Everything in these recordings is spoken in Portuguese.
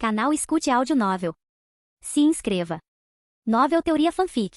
Canal Escute Áudio Novel. Se inscreva. Novel Teoria Fanfic.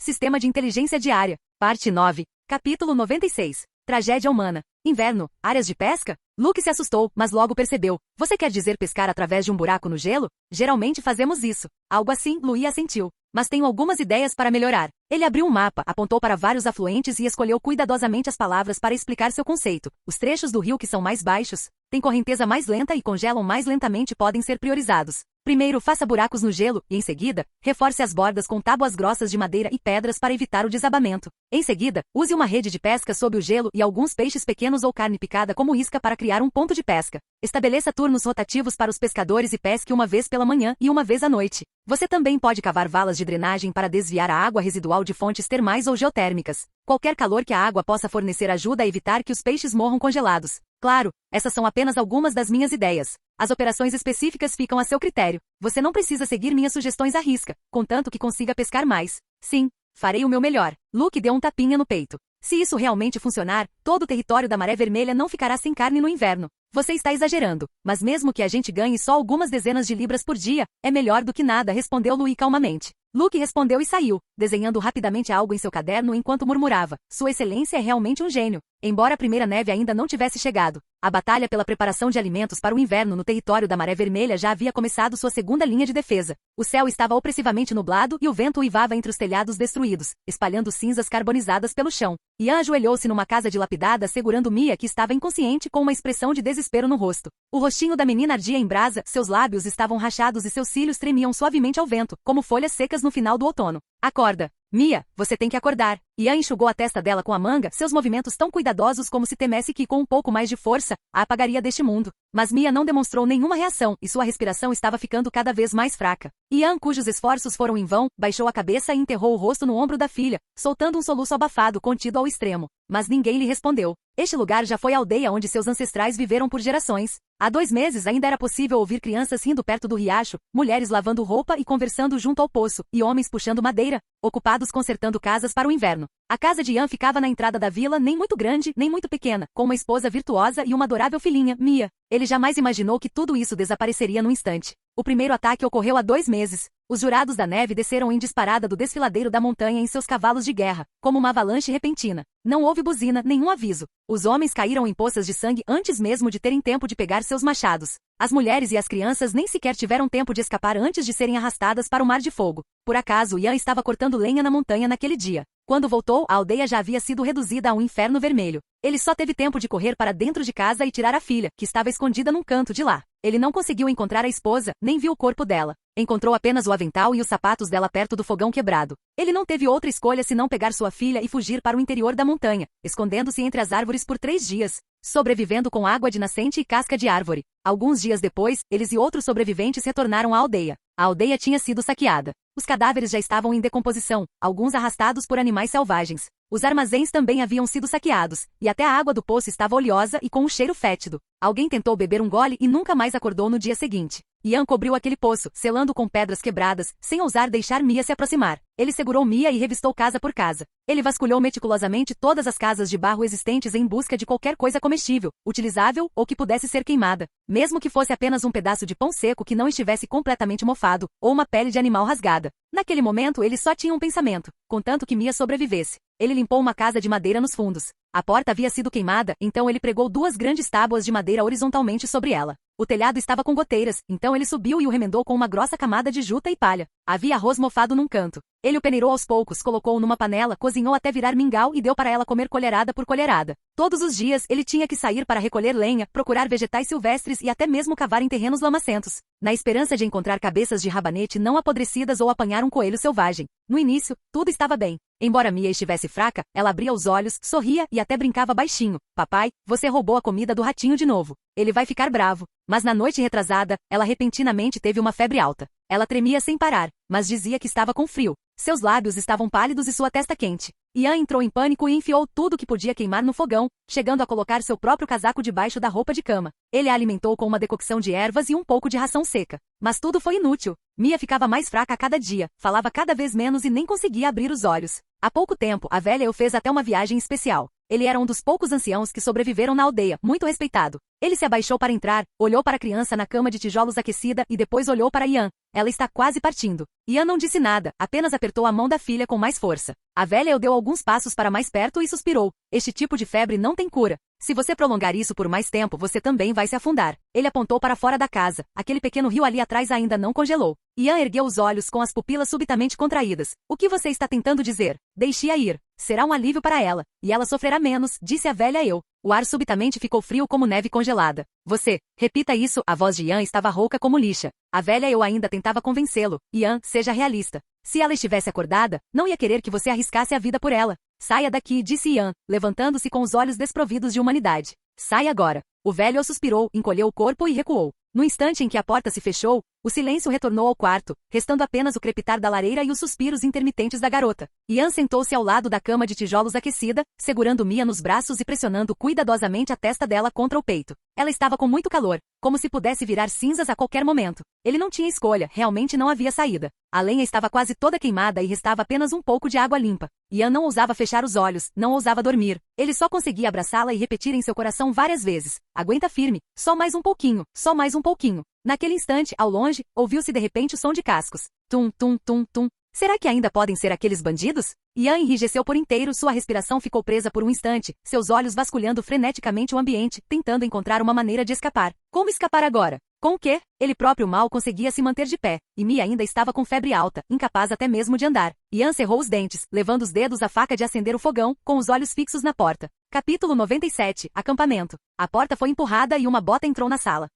Sistema de Inteligência Diária. Parte 9. Capítulo 96. Tragédia Humana. Inverno. Áreas de pesca? Luke se assustou, mas logo percebeu. Você quer dizer pescar através de um buraco no gelo? Geralmente fazemos isso. Algo assim, Louis assentiu. Mas tenho algumas ideias para melhorar. Ele abriu um mapa, apontou para vários afluentes e escolheu cuidadosamente as palavras para explicar seu conceito. Os trechos do rio que são mais baixos, têm correnteza mais lenta e congelam mais lentamente podem ser priorizados. Primeiro, faça buracos no gelo e, em seguida, reforce as bordas com tábuas grossas de madeira e pedras para evitar o desabamento. Em seguida, use uma rede de pesca sob o gelo e alguns peixes pequenos ou carne picada como isca para criar um ponto de pesca. Estabeleça turnos rotativos para os pescadores e pesque uma vez pela manhã e uma vez à noite. Você também pode cavar valas de drenagem para desviar a água residual de fontes termais ou geotérmicas. Qualquer calor que a água possa fornecer ajuda a evitar que os peixes morram congelados. Claro, essas são apenas algumas das minhas ideias. As operações específicas ficam a seu critério. Você não precisa seguir minhas sugestões à risca, contanto que consiga pescar mais. Sim, farei o meu melhor. Luke deu um tapinha no peito. Se isso realmente funcionar, todo o território da Maré Vermelha não ficará sem carne no inverno. Você está exagerando, mas mesmo que a gente ganhe só algumas dezenas de libras por dia, é melhor do que nada, respondeu Louis calmamente. Luke respondeu e saiu, desenhando rapidamente algo em seu caderno enquanto murmurava. Sua excelência é realmente um gênio. Embora a primeira neve ainda não tivesse chegado, a batalha pela preparação de alimentos para o inverno no território da Maré Vermelha já havia começado sua segunda linha de defesa. O céu estava opressivamente nublado e o vento uivava entre os telhados destruídos, espalhando cinzas carbonizadas pelo chão. Ian ajoelhou-se numa casa dilapidada segurando Mia, que estava inconsciente, com uma expressão de desespero no rosto. O rostinho da menina ardia em brasa, seus lábios estavam rachados e seus cílios tremiam suavemente ao vento, como folhas secas no final do outono. Acorda. Mia, você tem que acordar. Ian enxugou a testa dela com a manga, seus movimentos tão cuidadosos como se temesse que, com um pouco mais de força, a apagaria deste mundo. Mas Mia não demonstrou nenhuma reação, e sua respiração estava ficando cada vez mais fraca. Ian, cujos esforços foram em vão, baixou a cabeça e enterrou o rosto no ombro da filha, soltando um soluço abafado contido ao extremo. Mas ninguém lhe respondeu. Este lugar já foi a aldeia onde seus ancestrais viveram por gerações. Há 2 meses ainda era possível ouvir crianças rindo perto do riacho, mulheres lavando roupa e conversando junto ao poço, e homens puxando madeira, ocupados consertando casas para o inverno. A casa de Ian ficava na entrada da vila, nem muito grande, nem muito pequena, com uma esposa virtuosa e uma adorável filhinha, Mia. Ele jamais imaginou que tudo isso desapareceria num instante. O primeiro ataque ocorreu há 2 meses. Os jurados da neve desceram em disparada do desfiladeiro da montanha em seus cavalos de guerra, como uma avalanche repentina. Não houve buzina, nenhum aviso. Os homens caíram em poças de sangue antes mesmo de terem tempo de pegar seus machados. As mulheres e as crianças nem sequer tiveram tempo de escapar antes de serem arrastadas para o mar de fogo. Por acaso, Ian estava cortando lenha na montanha naquele dia. Quando voltou, a aldeia já havia sido reduzida a um inferno vermelho. Ele só teve tempo de correr para dentro de casa e tirar a filha, que estava escondida num canto de lá. Ele não conseguiu encontrar a esposa, nem viu o corpo dela. Encontrou apenas o avental e os sapatos dela perto do fogão quebrado. Ele não teve outra escolha senão pegar sua filha e fugir para o interior da montanha, escondendo-se entre as árvores por 3 dias, sobrevivendo com água de nascente e casca de árvore. Alguns dias depois, eles e outros sobreviventes retornaram à aldeia. A aldeia tinha sido saqueada. Os cadáveres já estavam em decomposição, alguns arrastados por animais selvagens. Os armazéns também haviam sido saqueados, e até a água do poço estava oleosa e com um cheiro fétido. Alguém tentou beber um gole e nunca mais acordou no dia seguinte. Ian cobriu aquele poço, selando com pedras quebradas, sem ousar deixar Mia se aproximar. Ele segurou Mia e revistou casa por casa. Ele vasculhou meticulosamente todas as casas de barro existentes em busca de qualquer coisa comestível, utilizável ou que pudesse ser queimada. Mesmo que fosse apenas um pedaço de pão seco que não estivesse completamente mofado, ou uma pele de animal rasgada. Naquele momento ele só tinha um pensamento, contanto que Mia sobrevivesse. Ele limpou uma casa de madeira nos fundos. A porta havia sido queimada, então ele pregou 2 grandes tábuas de madeira horizontalmente sobre ela. O telhado estava com goteiras, então ele subiu e o remendou com uma grossa camada de juta e palha. Havia arroz mofado num canto. Ele o peneirou aos poucos, colocou-o numa panela, cozinhou até virar mingau e deu para ela comer colherada por colherada. Todos os dias, ele tinha que sair para recolher lenha, procurar vegetais silvestres e até mesmo cavar em terrenos lamacentos, na esperança de encontrar cabeças de rabanete não apodrecidas ou apanhar um coelho selvagem. No início, tudo estava bem. Embora Mia estivesse fraca, ela abria os olhos, sorria e até brincava baixinho. Papai, você roubou a comida do ratinho de novo. Ele vai ficar bravo. Mas na noite retrasada, ela repentinamente teve uma febre alta. Ela tremia sem parar, mas dizia que estava com frio. Seus lábios estavam pálidos e sua testa quente. Ian entrou em pânico e enfiou tudo que podia queimar no fogão, chegando a colocar seu próprio casaco debaixo da roupa de cama. Ele a alimentou com uma decocção de ervas e um pouco de ração seca. Mas tudo foi inútil. Mia ficava mais fraca a cada dia, falava cada vez menos e nem conseguia abrir os olhos. Há pouco tempo, a velha o fez até uma viagem especial. Ele era um dos poucos anciãos que sobreviveram na aldeia, muito respeitado. Ele se abaixou para entrar, olhou para a criança na cama de tijolos aquecida e depois olhou para Ian. Ela está quase partindo. Ian não disse nada, apenas apertou a mão da filha com mais força. A velha o deu alguns passos para mais perto e suspirou. Este tipo de febre não tem cura. Se você prolongar isso por mais tempo, você também vai se afundar. Ele apontou para fora da casa. Aquele pequeno rio ali atrás ainda não congelou. Ian ergueu os olhos com as pupilas subitamente contraídas. O que você está tentando dizer? Deixe-a ir. Será um alívio para ela. E ela sofrerá menos, disse a velha O ar subitamente ficou frio como neve congelada. Você, repita isso, a voz de Ian estava rouca como lixa. A velha ainda tentava convencê-lo. Ian, seja realista. Se ela estivesse acordada, não ia querer que você arriscasse a vida por ela. Saia daqui, disse Ian, levantando-se com os olhos desprovidos de humanidade. Sai agora. O velho suspirou, encolheu o corpo e recuou. No instante em que a porta se fechou, o silêncio retornou ao quarto, restando apenas o crepitar da lareira e os suspiros intermitentes da garota. Ian sentou-se ao lado da cama de tijolos aquecida, segurando Mia nos braços e pressionando cuidadosamente a testa dela contra o peito. Ela estava com muito calor, como se pudesse virar cinzas a qualquer momento. Ele não tinha escolha, realmente não havia saída. A lenha estava quase toda queimada e restava apenas um pouco de água limpa. Ian não ousava fechar os olhos, não ousava dormir. Ele só conseguia abraçá-la e repetir em seu coração várias vezes. Aguenta firme, só mais um pouquinho, só mais um pouquinho. Naquele instante, ao longe, ouviu-se de repente o som de cascos. Tum, tum, tum, tum. Será que ainda podem ser aqueles bandidos? Ian enrijeceu por inteiro, sua respiração ficou presa por um instante, seus olhos vasculhando freneticamente o ambiente, tentando encontrar uma maneira de escapar. Como escapar agora? Com o quê? Ele próprio mal conseguia se manter de pé, e Mia ainda estava com febre alta, incapaz até mesmo de andar. Ian cerrou os dentes, levando os dedos à faca de acender o fogão, com os olhos fixos na porta. Capítulo 97. Acampamento. A porta foi empurrada e uma bota entrou na sala.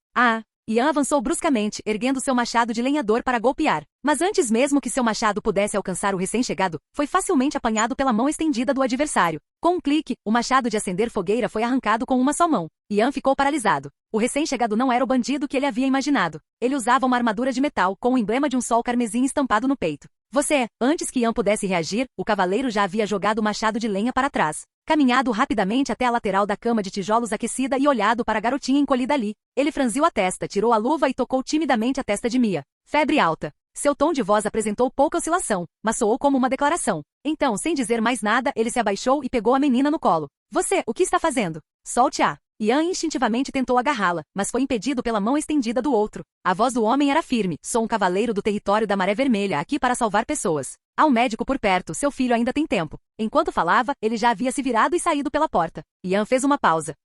Ian avançou bruscamente, erguendo seu machado de lenhador para golpear. Mas antes mesmo que seu machado pudesse alcançar o recém-chegado, foi facilmente apanhado pela mão estendida do adversário. Com um clique, o machado de acender fogueira foi arrancado com uma só mão. Ian ficou paralisado. O recém-chegado não era o bandido que ele havia imaginado. Ele usava uma armadura de metal, com o emblema de um sol carmesim estampado no peito. Antes que Ian pudesse reagir, o cavaleiro já havia jogado o machado de lenha para trás. Caminhado rapidamente até a lateral da cama de tijolos aquecida e olhado para a garotinha encolhida ali. Ele franziu a testa, tirou a luva e tocou timidamente a testa de Mia. Febre alta. Seu tom de voz apresentou pouca oscilação, mas soou como uma declaração. Então, sem dizer mais nada, ele se abaixou e pegou a menina no colo. O que está fazendo? Solte-a. Ian instintivamente tentou agarrá-la, mas foi impedido pela mão estendida do outro. A voz do homem era firme. Sou um cavaleiro do território da Maré Vermelha, aqui para salvar pessoas. Há um médico por perto, seu filho ainda tem tempo. Enquanto falava, ele já havia se virado e saído pela porta. Ian fez uma pausa.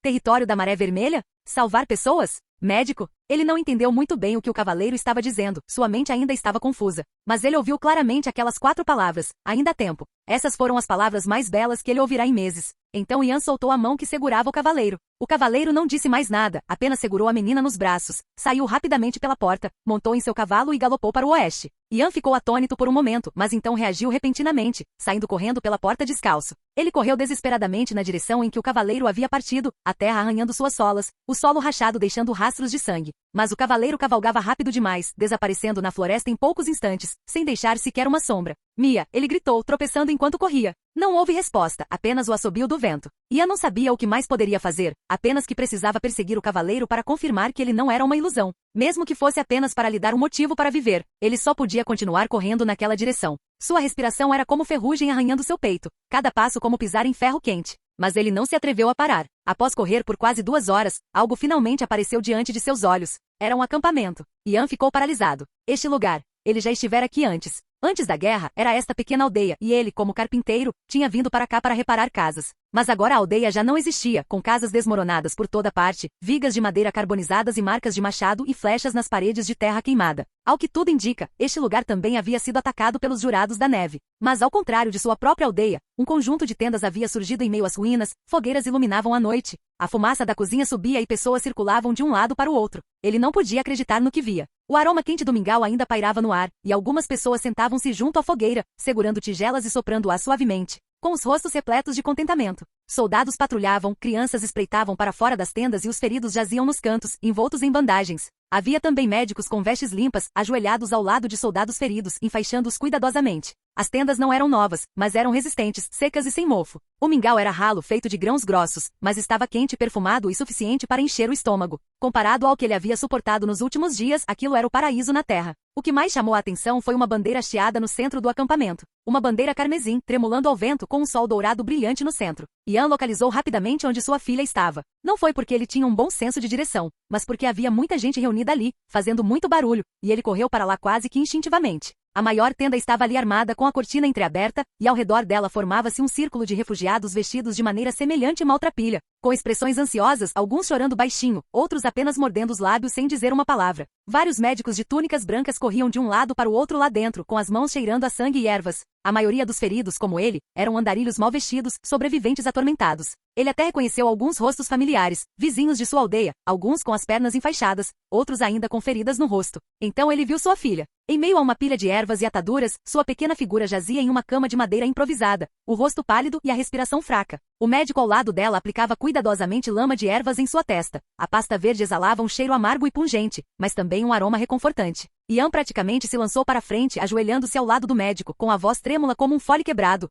Território da Maré Vermelha? Salvar pessoas? Médico? Ele não entendeu muito bem o que o cavaleiro estava dizendo, sua mente ainda estava confusa. Mas ele ouviu claramente aquelas 4 palavras, ainda há tempo. Essas foram as palavras mais belas que ele ouvirá em meses. Então Ian soltou a mão que segurava o cavaleiro. O cavaleiro não disse mais nada, apenas segurou a menina nos braços, saiu rapidamente pela porta, montou em seu cavalo e galopou para o oeste. Ian ficou atônito por um momento, mas então reagiu repentinamente, saindo correndo pela porta descalço. Ele correu desesperadamente na direção em que o cavaleiro havia partido, a terra arranhando suas solas, o solo rachado deixando rastros de sangue. Mas o cavaleiro cavalgava rápido demais, desaparecendo na floresta em poucos instantes, sem deixar sequer uma sombra. Mia, ele gritou, tropeçando enquanto corria. Não houve resposta, apenas o assobio do vento. Ian não sabia o que mais poderia fazer, apenas que precisava perseguir o cavaleiro para confirmar que ele não era uma ilusão. Mesmo que fosse apenas para lhe dar um motivo para viver, ele só podia continuar correndo naquela direção. Sua respiração era como ferrugem arranhando seu peito, cada passo como pisar em ferro quente. Mas ele não se atreveu a parar. Após correr por quase 2 horas, algo finalmente apareceu diante de seus olhos. Era um acampamento. Ian ficou paralisado. Este lugar. Ele já estivera aqui antes. Antes da guerra, era esta pequena aldeia, e ele, como carpinteiro, tinha vindo para cá para reparar casas. Mas agora a aldeia já não existia, com casas desmoronadas por toda parte, vigas de madeira carbonizadas e marcas de machado e flechas nas paredes de terra queimada. Ao que tudo indica, este lugar também havia sido atacado pelos Jurados da Neve. Mas ao contrário de sua própria aldeia, um conjunto de tendas havia surgido em meio às ruínas, fogueiras iluminavam a noite. A fumaça da cozinha subia e pessoas circulavam de um lado para o outro. Ele não podia acreditar no que via. O aroma quente do mingau ainda pairava no ar, e algumas pessoas sentavam-se junto à fogueira, segurando tigelas e soprando-a suavemente, com os rostos repletos de contentamento. Soldados patrulhavam, crianças espreitavam para fora das tendas e os feridos jaziam nos cantos, envoltos em bandagens. Havia também médicos com vestes limpas, ajoelhados ao lado de soldados feridos, enfaixando-os cuidadosamente. As tendas não eram novas, mas eram resistentes, secas e sem mofo. O mingau era ralo, feito de grãos grossos, mas estava quente e perfumado e suficiente para encher o estômago. Comparado ao que ele havia suportado nos últimos dias, aquilo era o paraíso na terra. O que mais chamou a atenção foi uma bandeira hasteada no centro do acampamento. Uma bandeira carmesim, tremulando ao vento com um sol dourado brilhante no centro. Ian localizou rapidamente onde sua filha estava. Não foi porque ele tinha um bom senso de direção, mas porque havia muita gente reunida ali, fazendo muito barulho, e ele correu para lá quase que instintivamente. A maior tenda estava ali armada com a cortina entreaberta, e ao redor dela formava-se um círculo de refugiados vestidos de maneira semelhante a maltrapilha, com expressões ansiosas, alguns chorando baixinho, outros apenas mordendo os lábios sem dizer uma palavra. Vários médicos de túnicas brancas corriam de um lado para o outro lá dentro, com as mãos cheirando a sangue e ervas. A maioria dos feridos, como ele, eram andarilhos mal vestidos, sobreviventes atormentados. Ele até reconheceu alguns rostos familiares, vizinhos de sua aldeia, alguns com as pernas enfaixadas, outros ainda com feridas no rosto. Então ele viu sua filha. Em meio a uma pilha de ervas e ataduras, sua pequena figura jazia em uma cama de madeira improvisada, o rosto pálido e a respiração fraca. O médico ao lado dela aplicava cuidadosamente lama de ervas em sua testa. A pasta verde exalava um cheiro amargo e pungente, mas também um aroma reconfortante. Ian praticamente se lançou para frente, ajoelhando-se ao lado do médico, com a voz trêmula como um fole quebrado.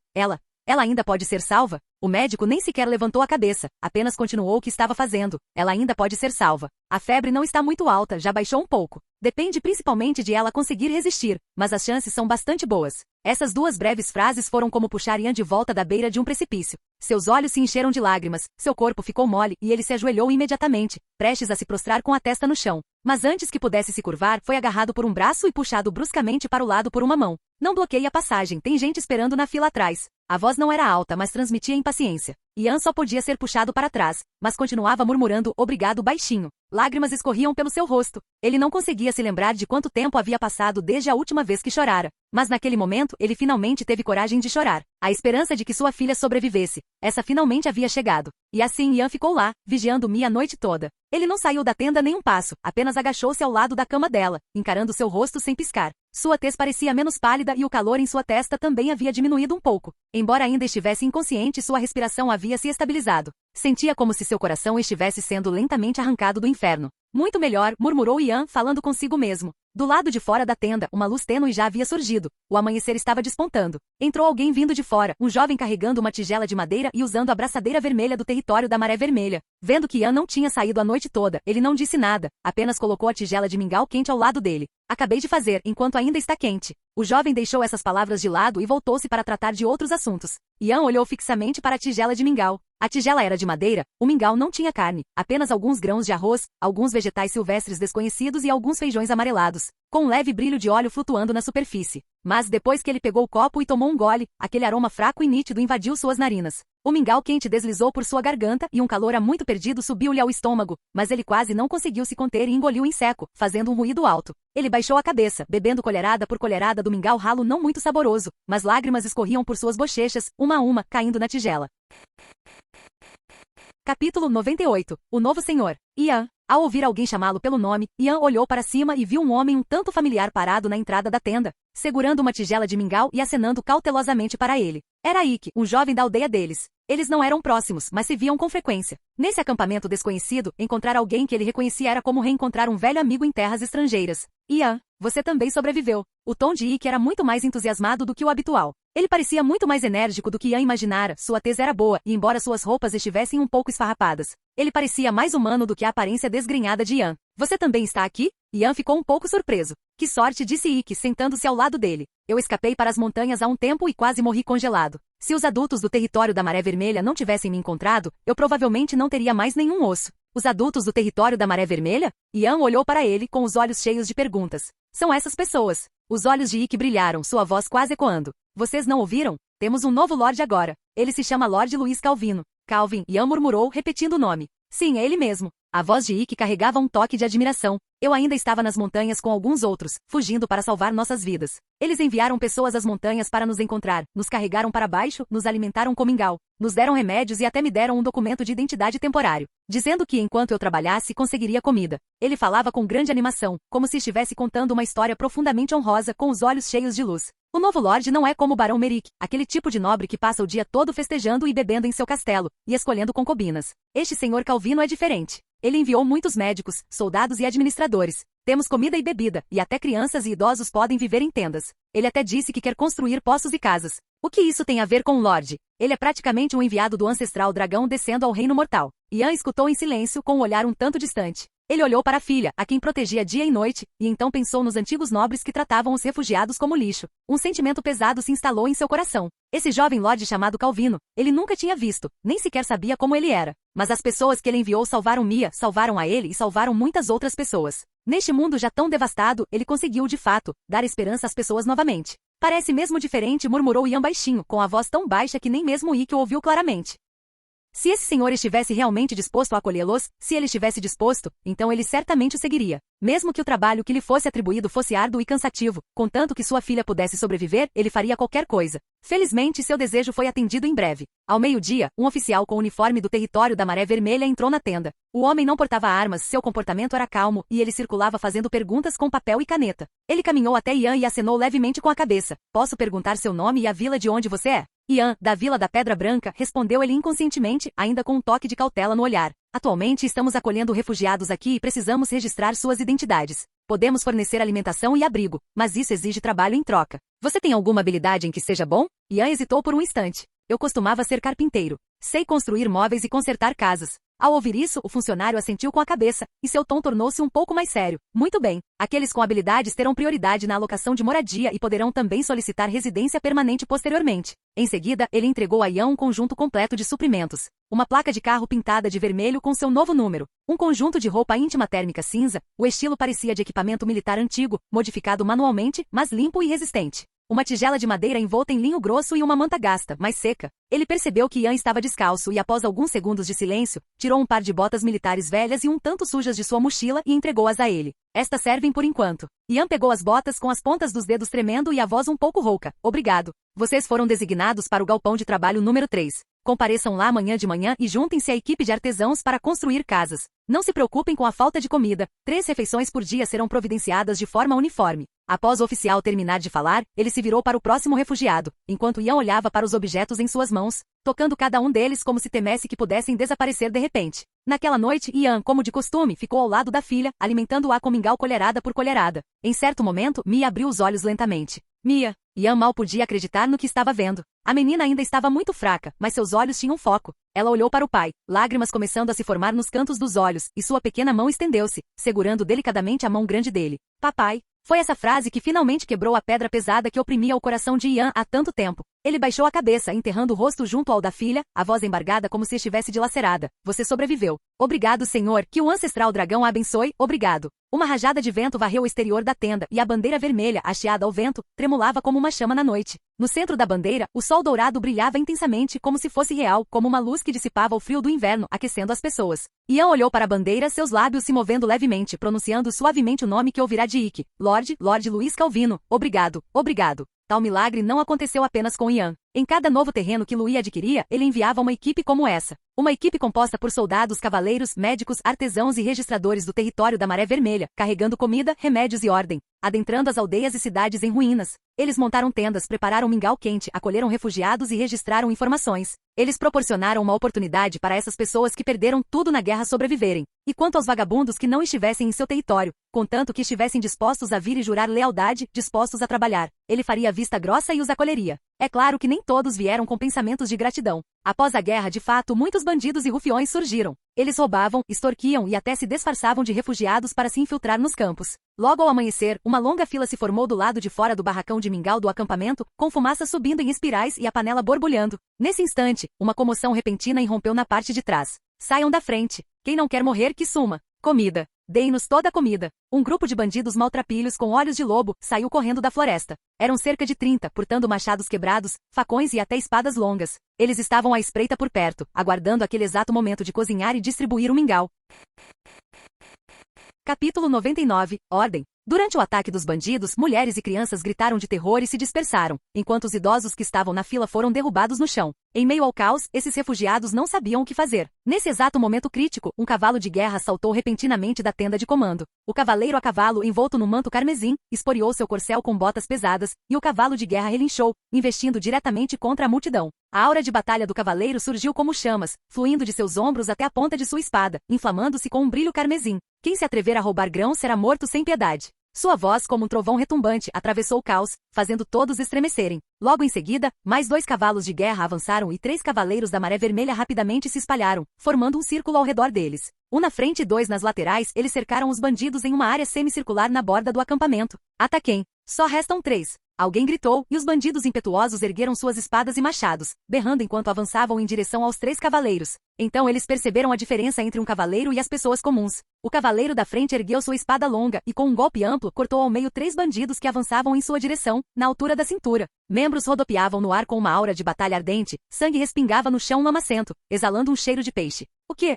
Ela ainda pode ser salva? O médico nem sequer levantou a cabeça, apenas continuou o que estava fazendo. Ela ainda pode ser salva. A febre não está muito alta, já baixou um pouco. Depende principalmente de ela conseguir resistir, mas as chances são bastante boas. Essas duas breves frases foram como puxar Ian de volta da beira de um precipício. Seus olhos se encheram de lágrimas, seu corpo ficou mole e ele se ajoelhou imediatamente, prestes a se prostrar com a testa no chão. Mas antes que pudesse se curvar, foi agarrado por um braço e puxado bruscamente para o lado por uma mão. Não bloqueie a passagem, tem gente esperando na fila atrás. A voz não era alta, mas transmitia impaciência. Ian só podia ser puxado para trás, mas continuava murmurando obrigado baixinho. Lágrimas escorriam pelo seu rosto. Ele não conseguia se lembrar de quanto tempo havia passado desde a última vez que chorara. Mas naquele momento, ele finalmente teve coragem de chorar. A esperança de que sua filha sobrevivesse. Essa finalmente havia chegado. E assim Ian ficou lá, vigiando Mia a noite toda. Ele não saiu da tenda nem um passo, apenas agachou-se ao lado da cama dela, encarando seu rosto sem piscar. Sua tez parecia menos pálida e o calor em sua testa também havia diminuído um pouco. Embora ainda estivesse inconsciente, sua respiração havia se estabilizado. Sentia como se seu coração estivesse sendo lentamente arrancado do inferno. Muito melhor, murmurou Ian, falando consigo mesmo. Do lado de fora da tenda, uma luz tênue já havia surgido. O amanhecer estava despontando. Entrou alguém vindo de fora, um jovem carregando uma tigela de madeira e usando a braçadeira vermelha do território da Maré Vermelha. Vendo que Ian não tinha saído a noite toda, ele não disse nada, apenas colocou a tigela de mingau quente ao lado dele. Acabei de fazer, enquanto ainda está quente. O jovem deixou essas palavras de lado e voltou-se para tratar de outros assuntos. Ian olhou fixamente para a tigela de mingau. A tigela era de madeira, o mingau não tinha carne, apenas alguns grãos de arroz, alguns vegetais silvestres desconhecidos e alguns feijões amarelados, com um leve brilho de óleo flutuando na superfície. Mas depois que ele pegou o copo e tomou um gole, aquele aroma fraco e nítido invadiu suas narinas. O mingau quente deslizou por sua garganta e um calor há muito perdido subiu-lhe ao estômago, mas ele quase não conseguiu se conter e engoliu em seco, fazendo um ruído alto. Ele baixou a cabeça, bebendo colherada por colherada do mingau ralo não muito saboroso, mas lágrimas escorriam por suas bochechas, uma a uma, caindo na tigela. Capítulo 98. O Novo Senhor. Ian. Ao ouvir alguém chamá-lo pelo nome, Ian olhou para cima e viu um homem um tanto familiar parado na entrada da tenda, segurando uma tigela de mingau e acenando cautelosamente para ele. Era Ike, um jovem da aldeia deles. Eles não eram próximos, mas se viam com frequência. Nesse acampamento desconhecido, encontrar alguém que ele reconhecia era como reencontrar um velho amigo em terras estrangeiras. Ian, você também sobreviveu. O tom de Ike era muito mais entusiasmado do que o habitual. Ele parecia muito mais enérgico do que Ian imaginara, sua tez era boa, e embora suas roupas estivessem um pouco esfarrapadas, ele parecia mais humano do que a aparência desgrenhada de Ian. Você também está aqui? Ian ficou um pouco surpreso. Que sorte, disse Ike, sentando-se ao lado dele. Eu escapei para as montanhas há um tempo e quase morri congelado. Se os adultos do território da Maré Vermelha não tivessem me encontrado, eu provavelmente não teria mais nenhum osso. Os adultos do território da Maré Vermelha? Ian olhou para ele com os olhos cheios de perguntas. São essas pessoas. Os olhos de Ike brilharam, sua voz quase ecoando. Vocês não ouviram? Temos um novo Lorde agora. Ele se chama Lorde Luiz Calvino. Calvin, Ian murmurou, repetindo o nome. Sim, é ele mesmo. A voz de Ike carregava um toque de admiração. Eu ainda estava nas montanhas com alguns outros, fugindo para salvar nossas vidas. Eles enviaram pessoas às montanhas para nos encontrar, nos carregaram para baixo, nos alimentaram com mingau, nos deram remédios e até me deram um documento de identidade temporário, dizendo que enquanto eu trabalhasse conseguiria comida. Ele falava com grande animação, como se estivesse contando uma história profundamente honrosa com os olhos cheios de luz. O novo Lorde não é como o Barão Merrick, aquele tipo de nobre que passa o dia todo festejando e bebendo em seu castelo, e escolhendo concubinas. Este senhor Calvino é diferente. Ele enviou muitos médicos, soldados e administradores. Temos comida e bebida, e até crianças e idosos podem viver em tendas. Ele até disse que quer construir poços e casas. O que isso tem a ver com o Lorde? Ele é praticamente um enviado do ancestral dragão descendo ao reino mortal. Ian escutou em silêncio com um olhar um tanto distante. Ele olhou para a filha, a quem protegia dia e noite, e então pensou nos antigos nobres que tratavam os refugiados como lixo. Um sentimento pesado se instalou em seu coração. Esse jovem lorde chamado Calvino, ele nunca tinha visto, nem sequer sabia como ele era. Mas as pessoas que ele enviou salvaram Mia, salvaram a ele e salvaram muitas outras pessoas. Neste mundo já tão devastado, ele conseguiu, de fato, dar esperança às pessoas novamente. Parece mesmo diferente, murmurou Ian baixinho, com a voz tão baixa que nem mesmo Ikki o ouviu claramente. Se esse senhor estivesse realmente disposto a acolhê-los, se ele estivesse disposto, então ele certamente o seguiria. Mesmo que o trabalho que lhe fosse atribuído fosse árduo e cansativo, contanto que sua filha pudesse sobreviver, ele faria qualquer coisa. Felizmente, seu desejo foi atendido em breve. Ao meio-dia, um oficial com o uniforme do território da Maré Vermelha entrou na tenda. O homem não portava armas, seu comportamento era calmo, e ele circulava fazendo perguntas com papel e caneta. Ele caminhou até Ian e acenou levemente com a cabeça. Posso perguntar seu nome e a vila de onde você é? Ian, da Vila da Pedra Branca, respondeu ele inconscientemente, ainda com um toque de cautela no olhar. Atualmente estamos acolhendo refugiados aqui e precisamos registrar suas identidades. Podemos fornecer alimentação e abrigo, mas isso exige trabalho em troca. Você tem alguma habilidade em que seja bom? Ian hesitou por um instante. Eu costumava ser carpinteiro. Sei construir móveis e consertar casas. Ao ouvir isso, o funcionário assentiu com a cabeça, e seu tom tornou-se um pouco mais sério. Muito bem. Aqueles com habilidades terão prioridade na alocação de moradia e poderão também solicitar residência permanente posteriormente. Em seguida, ele entregou a Ian um conjunto completo de suprimentos. Uma placa de carro pintada de vermelho com seu novo número. Um conjunto de roupa íntima térmica cinza, o estilo parecia de equipamento militar antigo, modificado manualmente, mas limpo e resistente. Uma tigela de madeira envolta em linho grosso e uma manta gasta, mas seca. Ele percebeu que Ian estava descalço e após alguns segundos de silêncio, tirou um par de botas militares velhas e um tanto sujas de sua mochila e entregou-as a ele. Estas servem por enquanto. Ian pegou as botas com as pontas dos dedos tremendo e a voz um pouco rouca. Obrigado. Vocês foram designados para o galpão de trabalho número 3. Compareçam lá amanhã de manhã e juntem-se à equipe de artesãos para construir casas. Não se preocupem com a falta de comida. 3 refeições por dia serão providenciadas de forma uniforme. Após o oficial terminar de falar, ele se virou para o próximo refugiado, enquanto Ian olhava para os objetos em suas mãos, tocando cada um deles como se temesse que pudessem desaparecer de repente. Naquela noite, Ian, como de costume, ficou ao lado da filha, alimentando-a com mingau colherada por colherada. Em certo momento, Mia abriu os olhos lentamente. Mia. Ian mal podia acreditar no que estava vendo. A menina ainda estava muito fraca, mas seus olhos tinham foco. Ela olhou para o pai, lágrimas começando a se formar nos cantos dos olhos, e sua pequena mão estendeu-se, segurando delicadamente a mão grande dele. Papai. Foi essa frase que finalmente quebrou a pedra pesada que oprimia o coração de Ian há tanto tempo. Ele baixou a cabeça, enterrando o rosto junto ao da filha, a voz embargada como se estivesse dilacerada. Você sobreviveu. Obrigado, senhor, que o ancestral dragão a abençoe, obrigado. Uma rajada de vento varreu o exterior da tenda, e a bandeira vermelha, hasteada ao vento, tremulava como uma chama na noite. No centro da bandeira, o sol dourado brilhava intensamente como se fosse real, como uma luz que dissipava o frio do inverno, aquecendo as pessoas. Ian olhou para a bandeira, seus lábios se movendo levemente, pronunciando suavemente o nome que ouvirá de Ikki. Lorde Luiz Calvino, obrigado, obrigado. Tal milagre não aconteceu apenas com Ian. Em cada novo terreno que Louis adquiria, ele enviava uma equipe como essa. Uma equipe composta por soldados, cavaleiros, médicos, artesãos e registradores do território da Maré Vermelha, carregando comida, remédios e ordem, adentrando as aldeias e cidades em ruínas. Eles montaram tendas, prepararam mingau quente, acolheram refugiados e registraram informações. Eles proporcionaram uma oportunidade para essas pessoas que perderam tudo na guerra sobreviverem. E quanto aos vagabundos que não estivessem em seu território, contanto que estivessem dispostos a vir e jurar lealdade, dispostos a trabalhar, ele faria vista grossa e os acolheria. É claro que nem todos vieram com pensamentos de gratidão. Após a guerra, de fato, muitos bandidos e rufiões surgiram. Eles roubavam, extorquiam e até se disfarçavam de refugiados para se infiltrar nos campos. Logo ao amanhecer, uma longa fila se formou do lado de fora do barracão de mingau do acampamento, com fumaça subindo em espirais e a panela borbulhando. Nesse instante, uma comoção repentina irrompeu na parte de trás. Saiam da frente. Quem não quer morrer, que suma. Comida. Deem-nos toda a comida. Um grupo de bandidos maltrapilhos com olhos de lobo saiu correndo da floresta. Eram cerca de 30, portando machados quebrados, facões e até espadas longas. Eles estavam à espreita por perto, aguardando aquele exato momento de cozinhar e distribuir o mingau. Capítulo 99. Ordem. Durante o ataque dos bandidos, mulheres e crianças gritaram de terror e se dispersaram, enquanto os idosos que estavam na fila foram derrubados no chão. Em meio ao caos, esses refugiados não sabiam o que fazer. Nesse exato momento crítico, um cavalo de guerra saltou repentinamente da tenda de comando. O cavaleiro a cavalo, envolto no manto carmesim, esporeou seu corcel com botas pesadas, e o cavalo de guerra relinchou, investindo diretamente contra a multidão. A aura de batalha do cavaleiro surgiu como chamas, fluindo de seus ombros até a ponta de sua espada, inflamando-se com um brilho carmesim. Quem se atrever a roubar grãos será morto sem piedade. Sua voz, como um trovão retumbante, atravessou o caos, fazendo todos estremecerem. Logo em seguida, mais 2 cavalos de guerra avançaram e 3 cavaleiros da Maré Vermelha rapidamente se espalharam, formando um círculo ao redor deles. Um na frente e 2 nas laterais, eles cercaram os bandidos em uma área semicircular na borda do acampamento. Ataquem! Só restam 3. Alguém gritou, e os bandidos impetuosos ergueram suas espadas e machados, berrando enquanto avançavam em direção aos 3 cavaleiros. Então eles perceberam a diferença entre um cavaleiro e as pessoas comuns. O cavaleiro da frente ergueu sua espada longa e com um golpe amplo cortou ao meio 3 bandidos que avançavam em sua direção, na altura da cintura. Membros rodopiavam no ar com uma aura de batalha ardente, sangue respingava no chão lamacento, exalando um cheiro de peixe.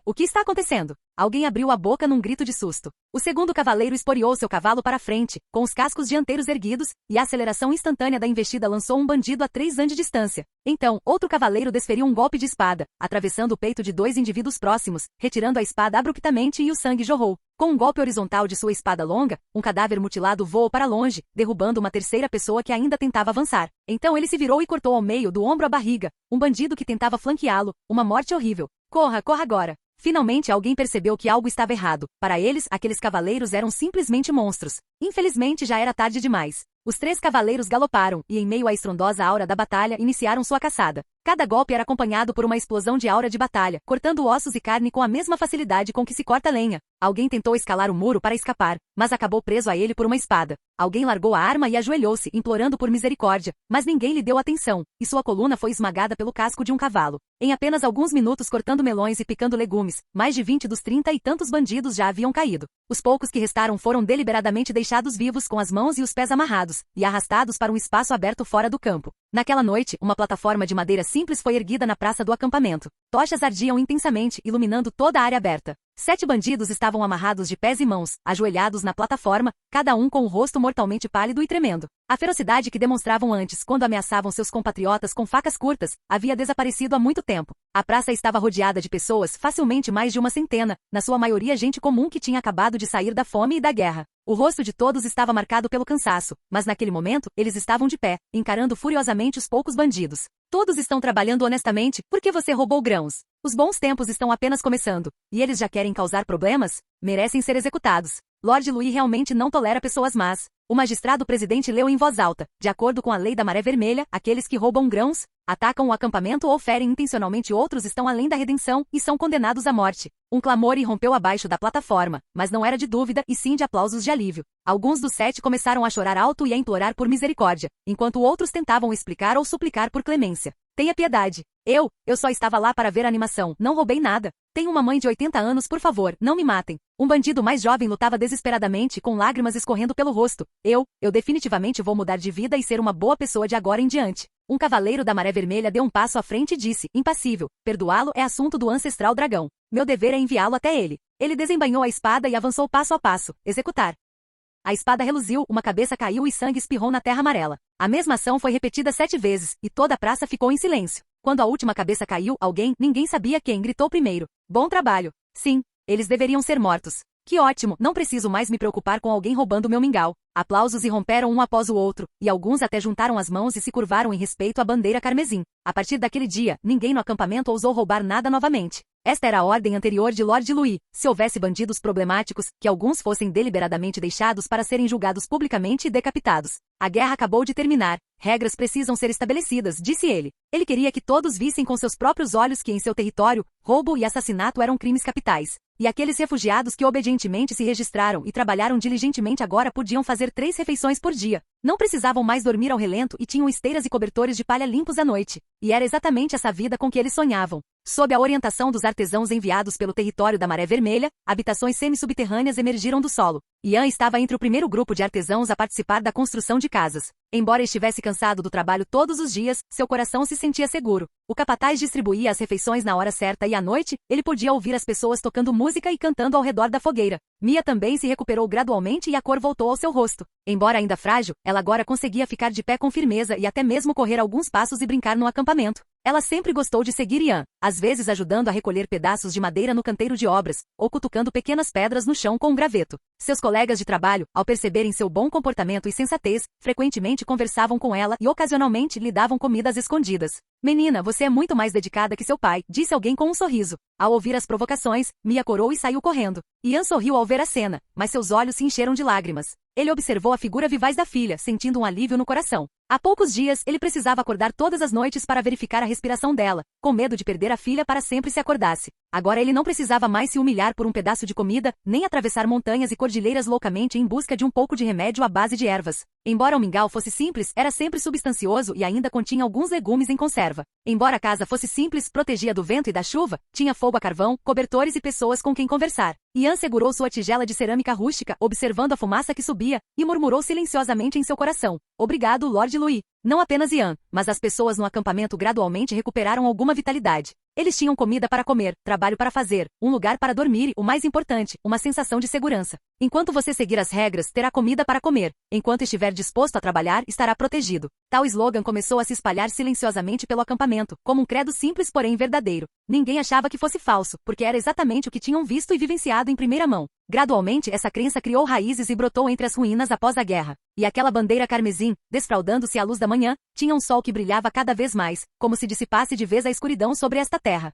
O que está acontecendo? Alguém abriu a boca num grito de susto. O segundo cavaleiro esporeou seu cavalo para a frente, com os cascos dianteiros erguidos, e a aceleração instantânea da investida lançou um bandido a 3 anos de distância. Então, outro cavaleiro desferiu um golpe de espada, atravessando o peito de 2 indivíduos próximos, retirando a espada abruptamente e o sangue jorrou. Com um golpe horizontal de sua espada longa, um cadáver mutilado voou para longe, derrubando uma terceira pessoa que ainda tentava avançar. Então ele se virou e cortou ao meio do ombro à barriga, um bandido que tentava flanqueá-lo, uma morte horrível. Corra, corra agora! Finalmente alguém percebeu que algo estava errado. Para eles, aqueles cavaleiros eram simplesmente monstros. Infelizmente já era tarde demais. Os 3 cavaleiros galoparam, e em meio à estrondosa aura da batalha iniciaram sua caçada. Cada golpe era acompanhado por uma explosão de aura de batalha, cortando ossos e carne com a mesma facilidade com que se corta lenha. Alguém tentou escalar o muro para escapar, mas acabou preso a ele por uma espada. Alguém largou a arma e ajoelhou-se, implorando por misericórdia, mas ninguém lhe deu atenção, e sua coluna foi esmagada pelo casco de um cavalo. Em apenas alguns minutos cortando melões e picando legumes, mais de 20 dos 30 e tantos bandidos já haviam caído. Os poucos que restaram foram deliberadamente deixados vivos com as mãos e os pés amarrados, e arrastados para um espaço aberto fora do campo. Naquela noite, uma plataforma de madeira simples foi erguida na praça do acampamento. Tochas ardiam intensamente, iluminando toda a área aberta. 7 bandidos estavam amarrados de pés e mãos, ajoelhados na plataforma, cada um com o rosto mortalmente pálido e tremendo. A ferocidade que demonstravam antes, quando ameaçavam seus compatriotas com facas curtas, havia desaparecido há muito tempo. A praça estava rodeada de pessoas, facilmente mais de uma centena, na sua maioria gente comum que tinha acabado de sair da fome e da guerra. O rosto de todos estava marcado pelo cansaço, mas naquele momento, eles estavam de pé, encarando furiosamente os poucos bandidos. Todos estão trabalhando honestamente, porque você roubou grãos. Os bons tempos estão apenas começando, e eles já querem causar problemas? Merecem ser executados. Lord Louis realmente não tolera pessoas más. O magistrado-presidente leu em voz alta: de acordo com a lei da Maré Vermelha, aqueles que roubam grãos, atacam o acampamento ou ferem intencionalmente outros estão além da redenção e são condenados à morte. Um clamor irrompeu abaixo da plataforma, mas não era de dúvida e sim de aplausos de alívio. Alguns dos 7 começaram a chorar alto e a implorar por misericórdia, enquanto outros tentavam explicar ou suplicar por clemência. Tenha piedade. Eu só estava lá para ver a animação, não roubei nada. Tenho uma mãe de 80 anos, por favor, não me matem. Um bandido mais jovem lutava desesperadamente, com lágrimas escorrendo pelo rosto. Eu definitivamente vou mudar de vida e ser uma boa pessoa de agora em diante. Um cavaleiro da Maré Vermelha deu um passo à frente e disse, impassível: perdoá-lo é assunto do ancestral dragão. Meu dever é enviá-lo até ele. Ele desembainhou a espada e avançou passo a passo. Executar. A espada reluziu, uma cabeça caiu e sangue espirrou na terra amarela. A mesma ação foi repetida 7 vezes, e toda a praça ficou em silêncio. Quando a última cabeça caiu, ninguém sabia quem, gritou primeiro. Bom trabalho. Sim, eles deveriam ser mortos. Que ótimo, não preciso mais me preocupar com alguém roubando meu mingau. Aplausos irromperam um após o outro, e alguns até juntaram as mãos e se curvaram em respeito à bandeira carmesim. A partir daquele dia, ninguém no acampamento ousou roubar nada novamente. Esta era a ordem anterior de Lord Louis. Se houvesse bandidos problemáticos, que alguns fossem deliberadamente deixados para serem julgados publicamente e decapitados. A guerra acabou de terminar. Regras precisam ser estabelecidas, disse ele. Ele queria que todos vissem com seus próprios olhos que em seu território, roubo e assassinato eram crimes capitais. E aqueles refugiados que obedientemente se registraram e trabalharam diligentemente agora podiam fazer 3 refeições por dia. Não precisavam mais dormir ao relento e tinham esteiras e cobertores de palha limpos à noite. E era exatamente essa vida com que eles sonhavam. Sob a orientação dos artesãos enviados pelo território da Maré Vermelha, habitações semi-subterrâneas emergiram do solo. Ian estava entre o primeiro grupo de artesãos a participar da construção de casas. Embora estivesse cansado do trabalho todos os dias, seu coração se sentia seguro. O capataz distribuía as refeições na hora certa e à noite, ele podia ouvir as pessoas tocando música e cantando ao redor da fogueira. Mia também se recuperou gradualmente e a cor voltou ao seu rosto. Embora ainda frágil, ela agora conseguia ficar de pé com firmeza e até mesmo correr alguns passos e brincar no acampamento. Ela sempre gostou de seguir Ian, às vezes ajudando a recolher pedaços de madeira no canteiro de obras, ou cutucando pequenas pedras no chão com um graveto. Seus colegas de trabalho, ao perceberem seu bom comportamento e sensatez, frequentemente conversavam com ela e ocasionalmente lhe davam comidas escondidas. Menina, você é muito mais dedicada que seu pai, disse alguém com um sorriso. Ao ouvir as provocações, Mia corou e saiu correndo. Ian sorriu ao ver a cena, mas seus olhos se encheram de lágrimas. Ele observou a figura vivaz da filha, sentindo um alívio no coração. Há poucos dias, ele precisava acordar todas as noites para verificar a respiração dela, com medo de perder a filha para sempre se acordasse. Agora ele não precisava mais se humilhar por um pedaço de comida, nem atravessar montanhas e cordilheiras loucamente em busca de um pouco de remédio à base de ervas. Embora o mingau fosse simples, era sempre substancioso e ainda continha alguns legumes em conserva. Embora a casa fosse simples, protegia do vento e da chuva, tinha fogo a carvão, cobertores e pessoas com quem conversar. Ian segurou sua tigela de cerâmica rústica, observando a fumaça que subia, e murmurou silenciosamente em seu coração. Obrigado, Lord Louis. Não apenas Ian, mas as pessoas no acampamento gradualmente recuperaram alguma vitalidade. Eles tinham comida para comer, trabalho para fazer, um lugar para dormir e, o mais importante, uma sensação de segurança. Enquanto você seguir as regras, terá comida para comer. Enquanto estiver disposto a trabalhar, estará protegido. Tal slogan começou a se espalhar silenciosamente pelo acampamento, como um credo simples porém verdadeiro. Ninguém achava que fosse falso, porque era exatamente o que tinham visto e vivenciado em primeira mão. Gradualmente, essa crença criou raízes e brotou entre as ruínas após a guerra. E aquela bandeira carmesim, desfraldando-se à luz da manhã, tinha um sol que brilhava cada vez mais, como se dissipasse de vez a escuridão sobre esta terra.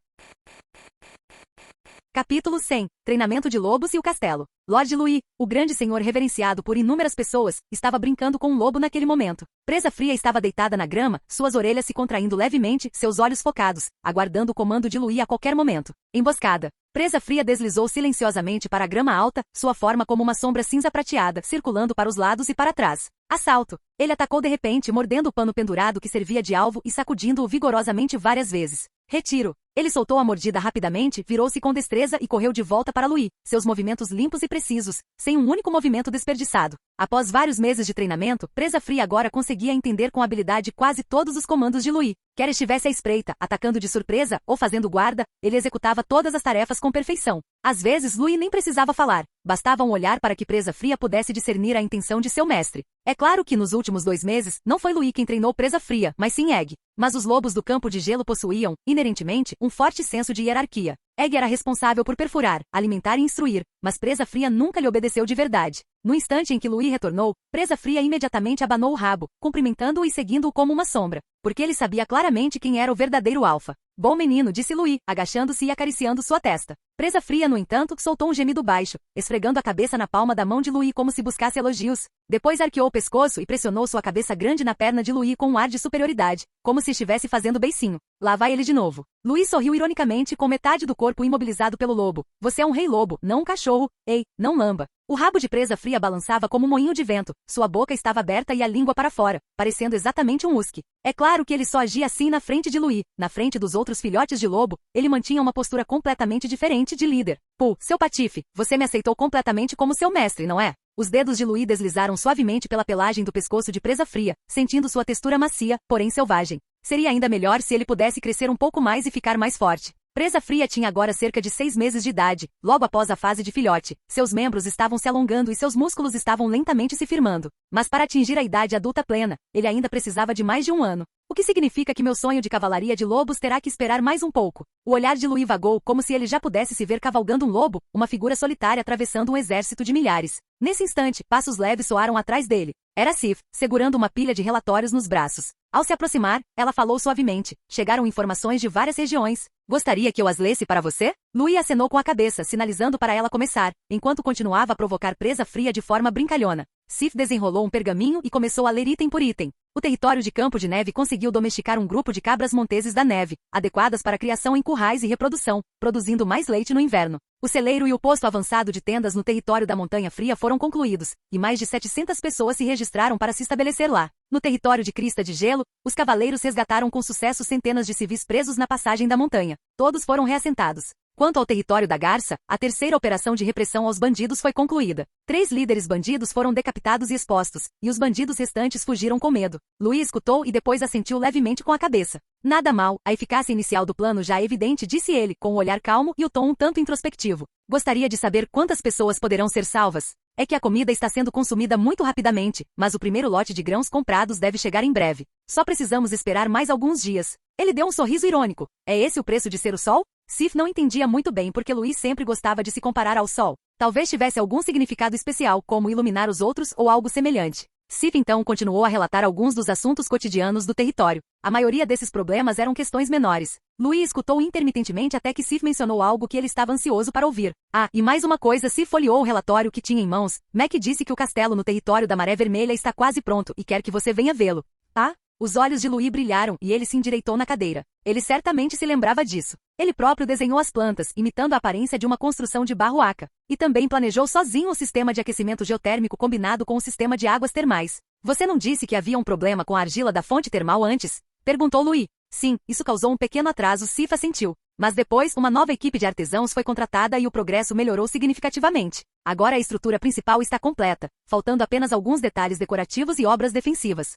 Capítulo 100. Treinamento de lobos e o castelo. Lord Louis, o grande senhor reverenciado por inúmeras pessoas, estava brincando com um lobo naquele momento. Presa Fria estava deitada na grama, suas orelhas se contraindo levemente, seus olhos focados, aguardando o comando de Louis a qualquer momento. Emboscada. Presa Fria deslizou silenciosamente para a grama alta, sua forma como uma sombra cinza prateada, circulando para os lados e para trás. Assalto. Ele atacou de repente, mordendo o pano pendurado que servia de alvo e sacudindo-o vigorosamente várias vezes. Retiro. Ele soltou a mordida rapidamente, virou-se com destreza e correu de volta para Louis, seus movimentos limpos e precisos, sem um único movimento desperdiçado. Após vários meses de treinamento, Presa Fria agora conseguia entender com habilidade quase todos os comandos de Louis. Quer estivesse à espreita, atacando de surpresa, ou fazendo guarda, ele executava todas as tarefas com perfeição. Às vezes Louis nem precisava falar, bastava um olhar para que Presa Fria pudesse discernir a intenção de seu mestre. É claro que nos últimos 2 meses, não foi Louis quem treinou Presa Fria, mas sim Egg. Mas os lobos do campo de gelo possuíam, inerentemente, um forte senso de hierarquia. Egg era responsável por perfurar, alimentar e instruir, mas Presa Fria nunca lhe obedeceu de verdade. No instante em que Louis retornou, Presa Fria imediatamente abanou o rabo, cumprimentando-o e seguindo-o como uma sombra, porque ele sabia claramente quem era o verdadeiro alfa. Bom menino, disse Louis, agachando-se e acariciando sua testa. Presa Fria, no entanto, soltou um gemido baixo, esfregando a cabeça na palma da mão de Louis como se buscasse elogios. Depois arqueou o pescoço e pressionou sua cabeça grande na perna de Louis com um ar de superioridade, como se estivesse fazendo beicinho. Lá vai ele de novo. Louis sorriu ironicamente com metade do corpo imobilizado pelo lobo. Você é um rei lobo, não um cachorro. Ei, não lamba. O rabo de Presa Fria balançava como um moinho de vento, sua boca estava aberta e a língua para fora, parecendo exatamente um husky. É claro que ele só agia assim na frente de Louis. Na frente dos outros filhotes de lobo, ele mantinha uma postura completamente diferente de líder. Pô, seu patife, você me aceitou completamente como seu mestre, não é? Os dedos de Louis deslizaram suavemente pela pelagem do pescoço de Presa Fria, sentindo sua textura macia, porém selvagem. Seria ainda melhor se ele pudesse crescer um pouco mais e ficar mais forte. Presa Fria tinha agora cerca de 6 meses de idade, logo após a fase de filhote. Seus membros estavam se alongando e seus músculos estavam lentamente se firmando. Mas para atingir a idade adulta plena, ele ainda precisava de mais de 1 ano. O que significa que meu sonho de cavalaria de lobos terá que esperar mais um pouco. O olhar de Louis vagou como se ele já pudesse se ver cavalgando um lobo, uma figura solitária atravessando um exército de milhares. Nesse instante, passos leves soaram atrás dele. Era Sif, segurando uma pilha de relatórios nos braços. Ao se aproximar, ela falou suavemente. Chegaram informações de várias regiões. Gostaria que eu as lesse para você? Louis acenou com a cabeça, sinalizando para ela começar, enquanto continuava a provocar Presa Fria de forma brincalhona. Sif desenrolou um pergaminho e começou a ler item por item. O território de Campo de Neve conseguiu domesticar um grupo de cabras monteses da neve, adequadas para criação em currais e reprodução, produzindo mais leite no inverno. O celeiro e o posto avançado de tendas no território da Montanha Fria foram concluídos, e mais de 700 pessoas se registraram para se estabelecer lá. No território de Crista de Gelo, os cavaleiros resgataram com sucesso centenas de civis presos na passagem da montanha. Todos foram reassentados. Quanto ao território da Garça, a terceira operação de repressão aos bandidos foi concluída. 3 líderes bandidos foram decapitados e expostos, e os bandidos restantes fugiram com medo. Louis escutou e depois assentiu levemente com a cabeça. Nada mal, a eficácia inicial do plano já é evidente, disse ele, com o olhar calmo e o tom um tanto introspectivo. Gostaria de saber quantas pessoas poderão ser salvas. É que a comida está sendo consumida muito rapidamente, mas o primeiro lote de grãos comprados deve chegar em breve. Só precisamos esperar mais alguns dias. Ele deu um sorriso irônico. É esse o preço de ser o sol? Sif não entendia muito bem porque Louis sempre gostava de se comparar ao sol. Talvez tivesse algum significado especial, como iluminar os outros ou algo semelhante. Sif então continuou a relatar alguns dos assuntos cotidianos do território. A maioria desses problemas eram questões menores. Louis escutou intermitentemente até que Sif mencionou algo que ele estava ansioso para ouvir. Ah, e mais uma coisa, Sif folheou o relatório que tinha em mãos. Mac disse que o castelo no território da Maré Vermelha está quase pronto e quer que você venha vê-lo. Ah? Os olhos de Louis brilharam e ele se endireitou na cadeira. Ele certamente se lembrava disso. Ele próprio desenhou as plantas, imitando a aparência de uma construção de barro aca. E também planejou sozinho o sistema de aquecimento geotérmico combinado com o sistema de águas termais. Você não disse que havia um problema com a argila da fonte termal antes? Perguntou Louis. Sim, isso causou um pequeno atraso, Sif assentiu. Mas depois, uma nova equipe de artesãos foi contratada e o progresso melhorou significativamente. Agora a estrutura principal está completa, faltando apenas alguns detalhes decorativos e obras defensivas.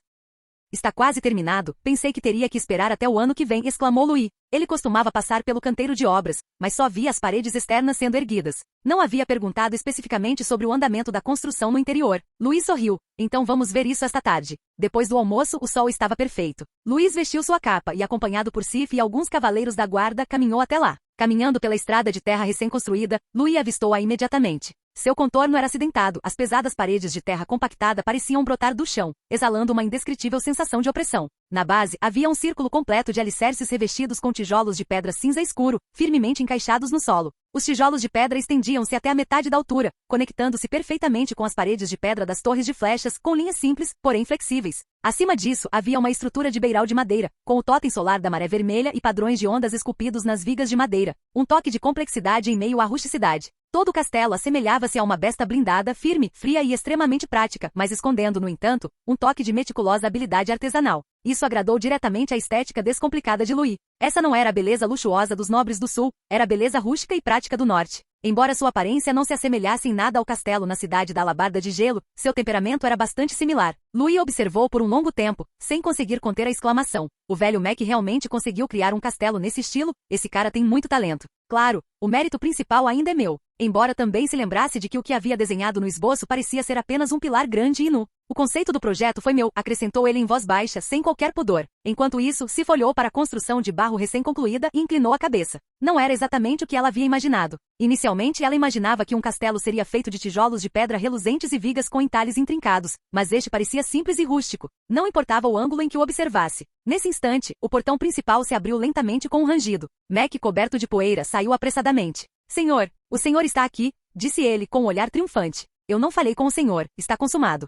Está quase terminado, pensei que teria que esperar até o ano que vem, exclamou Louis. Ele costumava passar pelo canteiro de obras, mas só via as paredes externas sendo erguidas. Não havia perguntado especificamente sobre o andamento da construção no interior. Louis sorriu. Então vamos ver isso esta tarde. Depois do almoço, o sol estava perfeito. Louis vestiu sua capa e, acompanhado por Sif e alguns cavaleiros da guarda, caminhou até lá. Caminhando pela estrada de terra recém-construída, Louis avistou-a imediatamente. Seu contorno era acidentado, as pesadas paredes de terra compactada pareciam brotar do chão, exalando uma indescritível sensação de opressão. Na base, havia um círculo completo de alicerces revestidos com tijolos de pedra cinza escuro, firmemente encaixados no solo. Os tijolos de pedra estendiam-se até a metade da altura, conectando-se perfeitamente com as paredes de pedra das torres de flechas, com linhas simples, porém flexíveis. Acima disso, havia uma estrutura de beiral de madeira, com o totem solar da Maré Vermelha e padrões de ondas esculpidos nas vigas de madeira. Um toque de complexidade em meio à rusticidade. Todo o castelo assemelhava-se a uma besta blindada, firme, fria e extremamente prática, mas escondendo, no entanto, um toque de meticulosa habilidade artesanal. Isso agradou diretamente à estética descomplicada de Louis. Essa não era a beleza luxuosa dos nobres do sul, era a beleza rústica e prática do norte. Embora sua aparência não se assemelhasse em nada ao castelo na cidade da Alabarda de Gelo, seu temperamento era bastante similar. Louis observou por um longo tempo, sem conseguir conter a exclamação. O velho Mac realmente conseguiu criar um castelo nesse estilo? Esse cara tem muito talento. Claro, o mérito principal ainda é meu. Embora também se lembrasse de que o que havia desenhado no esboço parecia ser apenas um pilar grande e nu. O conceito do projeto foi meu, acrescentou ele em voz baixa, sem qualquer pudor. Enquanto isso, Sif olhou para a construção de barro recém-concluída e inclinou a cabeça. Não era exatamente o que ela havia imaginado. Inicialmente, ela imaginava que um castelo seria feito de tijolos de pedra reluzentes e vigas com entalhes intrincados, mas este parecia simples e rústico. Não importava o ângulo em que o observasse. Nesse instante, o portão principal se abriu lentamente com um rangido. Mac, coberto de poeira, saiu apressadamente. Senhor, o senhor está aqui, disse ele com um olhar triunfante. Eu não falei com o senhor, está consumado.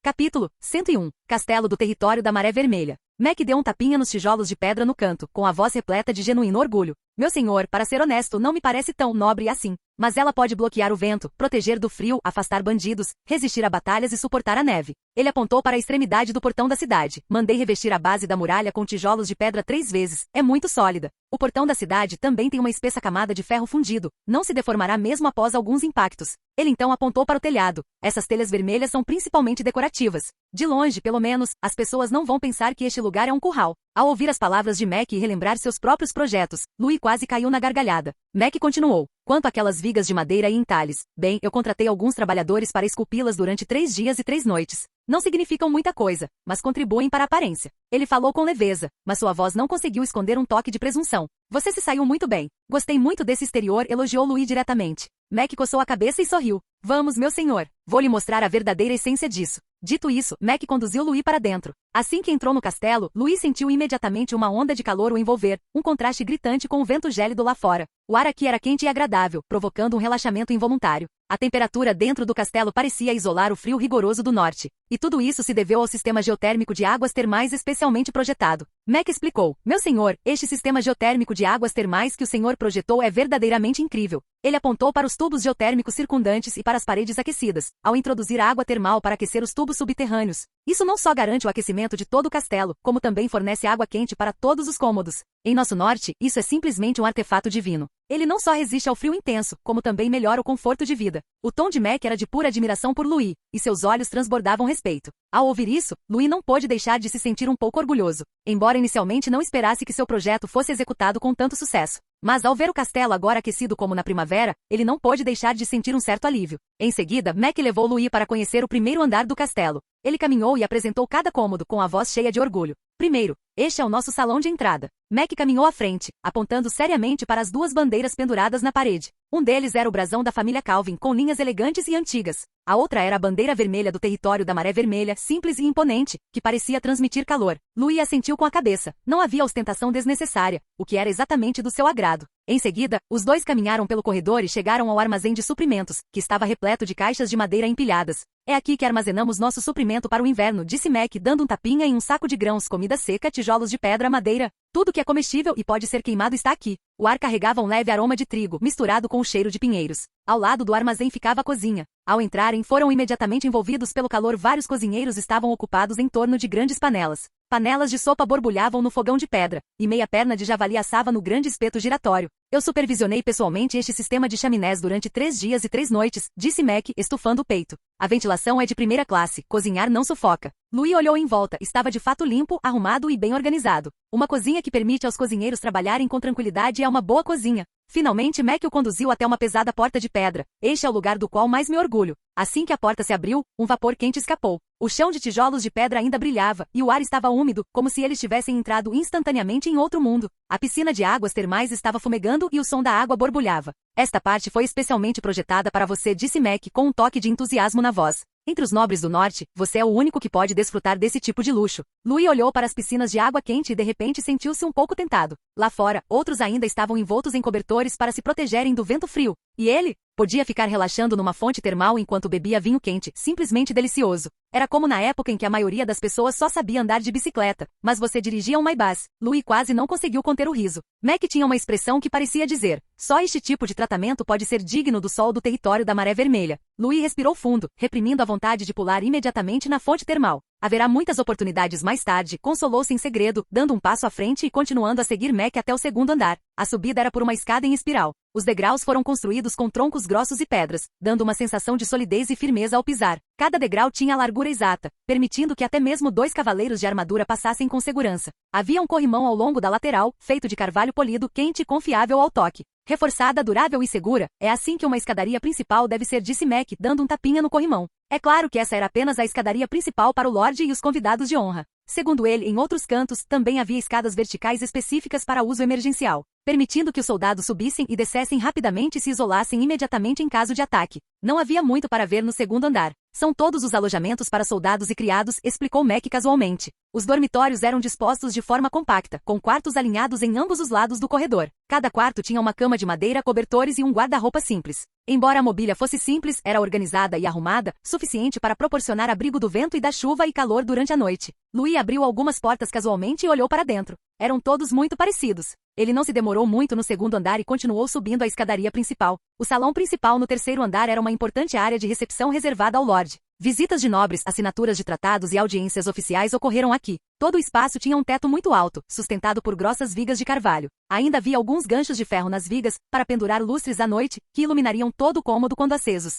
Capítulo 101. Castelo do Território da Maré Vermelha. Mac deu um tapinha nos tijolos de pedra no canto, com a voz repleta de genuíno orgulho. Meu senhor, para ser honesto, não me parece tão nobre assim. Mas ela pode bloquear o vento, proteger do frio, afastar bandidos, resistir a batalhas e suportar a neve. Ele apontou para a extremidade do portão da cidade. Mandei revestir a base da muralha com tijolos de pedra 3 vezes. É muito sólida. O portão da cidade também tem uma espessa camada de ferro fundido. Não se deformará mesmo após alguns impactos. Ele então apontou para o telhado. Essas telhas vermelhas são principalmente decorativas. De longe, pelo menos, as pessoas não vão pensar que este lugar é um curral. Ao ouvir as palavras de Mac e relembrar seus próprios projetos, Louis quase caiu na gargalhada. Mac continuou. Quanto àquelas vigas de madeira e entalhes, bem, eu contratei alguns trabalhadores para esculpi-las durante 3 dias e 3 noites. Não significam muita coisa, mas contribuem para a aparência. Ele falou com leveza, mas sua voz não conseguiu esconder um toque de presunção. Você se saiu muito bem. Gostei muito desse exterior, elogiou Louis diretamente. Mac coçou a cabeça e sorriu. Vamos, meu senhor. Vou lhe mostrar a verdadeira essência disso. Dito isso, Mac conduziu Louis para dentro. Assim que entrou no castelo, Louis sentiu imediatamente uma onda de calor o envolver, um contraste gritante com o vento gélido lá fora. O ar aqui era quente e agradável, provocando um relaxamento involuntário. A temperatura dentro do castelo parecia isolar o frio rigoroso do norte. E tudo isso se deveu ao sistema geotérmico de águas termais especialmente projetado. Mac explicou. Meu senhor, este sistema geotérmico de águas termais que o senhor projetou é verdadeiramente incrível. Ele apontou para os tubos geotérmicos circundantes e para as paredes aquecidas, ao introduzir a água termal para aquecer os tubos subterrâneos. Isso não só garante o aquecimento de todo o castelo, como também fornece água quente para todos os cômodos. Em nosso norte, isso é simplesmente um artefato divino. Ele não só resiste ao frio intenso, como também melhora o conforto de vida. O tom de Mac era de pura admiração por Louis, e seus olhos transbordavam respeito. Ao ouvir isso, Louis não pôde deixar de se sentir um pouco orgulhoso, embora inicialmente não esperasse que seu projeto fosse executado com tanto sucesso. Mas ao ver o castelo agora aquecido como na primavera, ele não pôde deixar de sentir um certo alívio. Em seguida, Mac levou Louis para conhecer o primeiro andar do castelo. Ele caminhou e apresentou cada cômodo com a voz cheia de orgulho. Primeiro, este é o nosso salão de entrada. Mac caminhou à frente, apontando seriamente para as duas bandeiras penduradas na parede. Um deles era o brasão da família Calvin, com linhas elegantes e antigas. A outra era a bandeira vermelha do território da Maré Vermelha, simples e imponente, que parecia transmitir calor. Louis assentiu com a cabeça. Não havia ostentação desnecessária, o que era exatamente do seu agrado. Em seguida, os dois caminharam pelo corredor e chegaram ao armazém de suprimentos, que estava repleto de caixas de madeira empilhadas. É aqui que armazenamos nosso suprimento para o inverno, disse Mac, dando um tapinha em um saco de grãos, comida seca, tijolos de pedra, madeira. Tudo que é comestível e pode ser queimado está aqui. O ar carregava um leve aroma de trigo, misturado com o cheiro de pinheiros. Ao lado do armazém ficava a cozinha. Ao entrarem, foram imediatamente envolvidos pelo calor. Vários cozinheiros estavam ocupados em torno de grandes panelas. Panelas de sopa borbulhavam no fogão de pedra, e meia perna de javali assava no grande espeto giratório. Eu supervisionei pessoalmente este sistema de chaminés durante 3 dias e 3 noites, disse Mac, estufando o peito. A ventilação é de primeira classe, cozinhar não sufoca. Louis olhou em volta, estava de fato limpo, arrumado e bem organizado. Uma cozinha que permite aos cozinheiros trabalharem com tranquilidade é uma boa cozinha. Finalmente Mac o conduziu até uma pesada porta de pedra. Este é o lugar do qual mais me orgulho. Assim que a porta se abriu, um vapor quente escapou. O chão de tijolos de pedra ainda brilhava, e o ar estava úmido, como se eles tivessem entrado instantaneamente em outro mundo. A piscina de águas termais estava fumegando e o som da água borbulhava. Esta parte foi especialmente projetada para você, disse Mac com um toque de entusiasmo na voz. Entre os nobres do norte, você é o único que pode desfrutar desse tipo de luxo. Louis olhou para as piscinas de água quente e de repente sentiu-se um pouco tentado. Lá fora, outros ainda estavam envoltos em cobertores para se protegerem do vento frio. E ele? Podia ficar relaxando numa fonte termal enquanto bebia vinho quente, simplesmente delicioso. Era como na época em que a maioria das pessoas só sabia andar de bicicleta, mas você dirigia um Maybach. Louis quase não conseguiu conter o riso. Mac tinha uma expressão que parecia dizer, só este tipo de tratamento pode ser digno do sol do território da Maré Vermelha. Louis respirou fundo, reprimindo a vontade de pular imediatamente na fonte termal. Haverá muitas oportunidades mais tarde, consolou-se em segredo, dando um passo à frente e continuando a seguir Mac até o segundo andar. A subida era por uma escada em espiral. Os degraus foram construídos com troncos grossos e pedras, dando uma sensação de solidez e firmeza ao pisar. Cada degrau tinha a largura exata, permitindo que até mesmo 2 cavaleiros de armadura passassem com segurança. Havia um corrimão ao longo da lateral, feito de carvalho polido, quente e confiável ao toque. Reforçada, durável e segura, é assim que uma escadaria principal deve ser, disse Mac, dando um tapinha no corrimão. É claro que essa era apenas a escadaria principal para o Lorde e os convidados de honra. Segundo ele, em outros cantos, também havia escadas verticais específicas para uso emergencial, permitindo que os soldados subissem e descessem rapidamente e se isolassem imediatamente em caso de ataque. Não havia muito para ver no segundo andar. São todos os alojamentos para soldados e criados, explicou Mac casualmente. Os dormitórios eram dispostos de forma compacta, com quartos alinhados em ambos os lados do corredor. Cada quarto tinha uma cama de madeira, cobertores e um guarda-roupa simples. Embora a mobília fosse simples, era organizada e arrumada, suficiente para proporcionar abrigo do vento e da chuva e calor durante a noite. Louis abriu algumas portas casualmente e olhou para dentro. Eram todos muito parecidos. Ele não se demorou muito no segundo andar e continuou subindo a escadaria principal. O salão principal no terceiro andar era uma importante área de recepção reservada ao Lorde. Visitas de nobres, assinaturas de tratados e audiências oficiais ocorreram aqui. Todo o espaço tinha um teto muito alto, sustentado por grossas vigas de carvalho. Ainda havia alguns ganchos de ferro nas vigas, para pendurar lustres à noite, que iluminariam todo o cômodo quando acesos.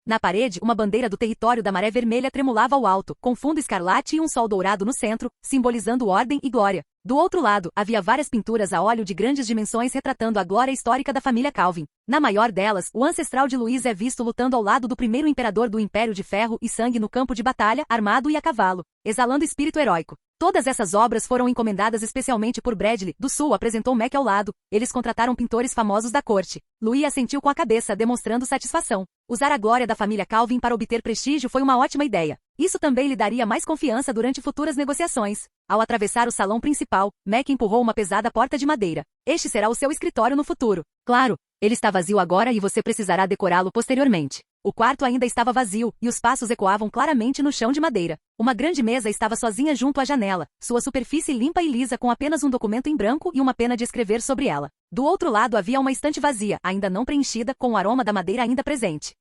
Na parede, uma bandeira do território da Maré Vermelha tremulava ao alto, com fundo escarlate e um sol dourado no centro, simbolizando ordem e glória. Do outro lado, havia várias pinturas a óleo de grandes dimensões retratando a glória histórica da família Calvin. Na maior delas, o ancestral de Louis é visto lutando ao lado do primeiro imperador do Império de Ferro e Sangue no campo de batalha, armado e a cavalo, exalando espírito heróico. Todas essas obras foram encomendadas especialmente por Bradley, do Sul, apresentou Mac ao lado. Eles contrataram pintores famosos da corte. Louis assentiu com a cabeça, demonstrando satisfação. Usar a glória da família Calvin para obter prestígio foi uma ótima ideia. Isso também lhe daria mais confiança durante futuras negociações. Ao atravessar o salão principal, Mac empurrou uma pesada porta de madeira. Este será o seu escritório no futuro. Claro, ele está vazio agora e você precisará decorá-lo posteriormente. O quarto ainda estava vazio, e os passos ecoavam claramente no chão de madeira. Uma grande mesa estava sozinha junto à janela, sua superfície limpa e lisa com apenas um documento em branco e uma pena de escrever sobre ela. Do outro lado havia uma estante vazia, ainda não preenchida, com o aroma da madeira ainda presente.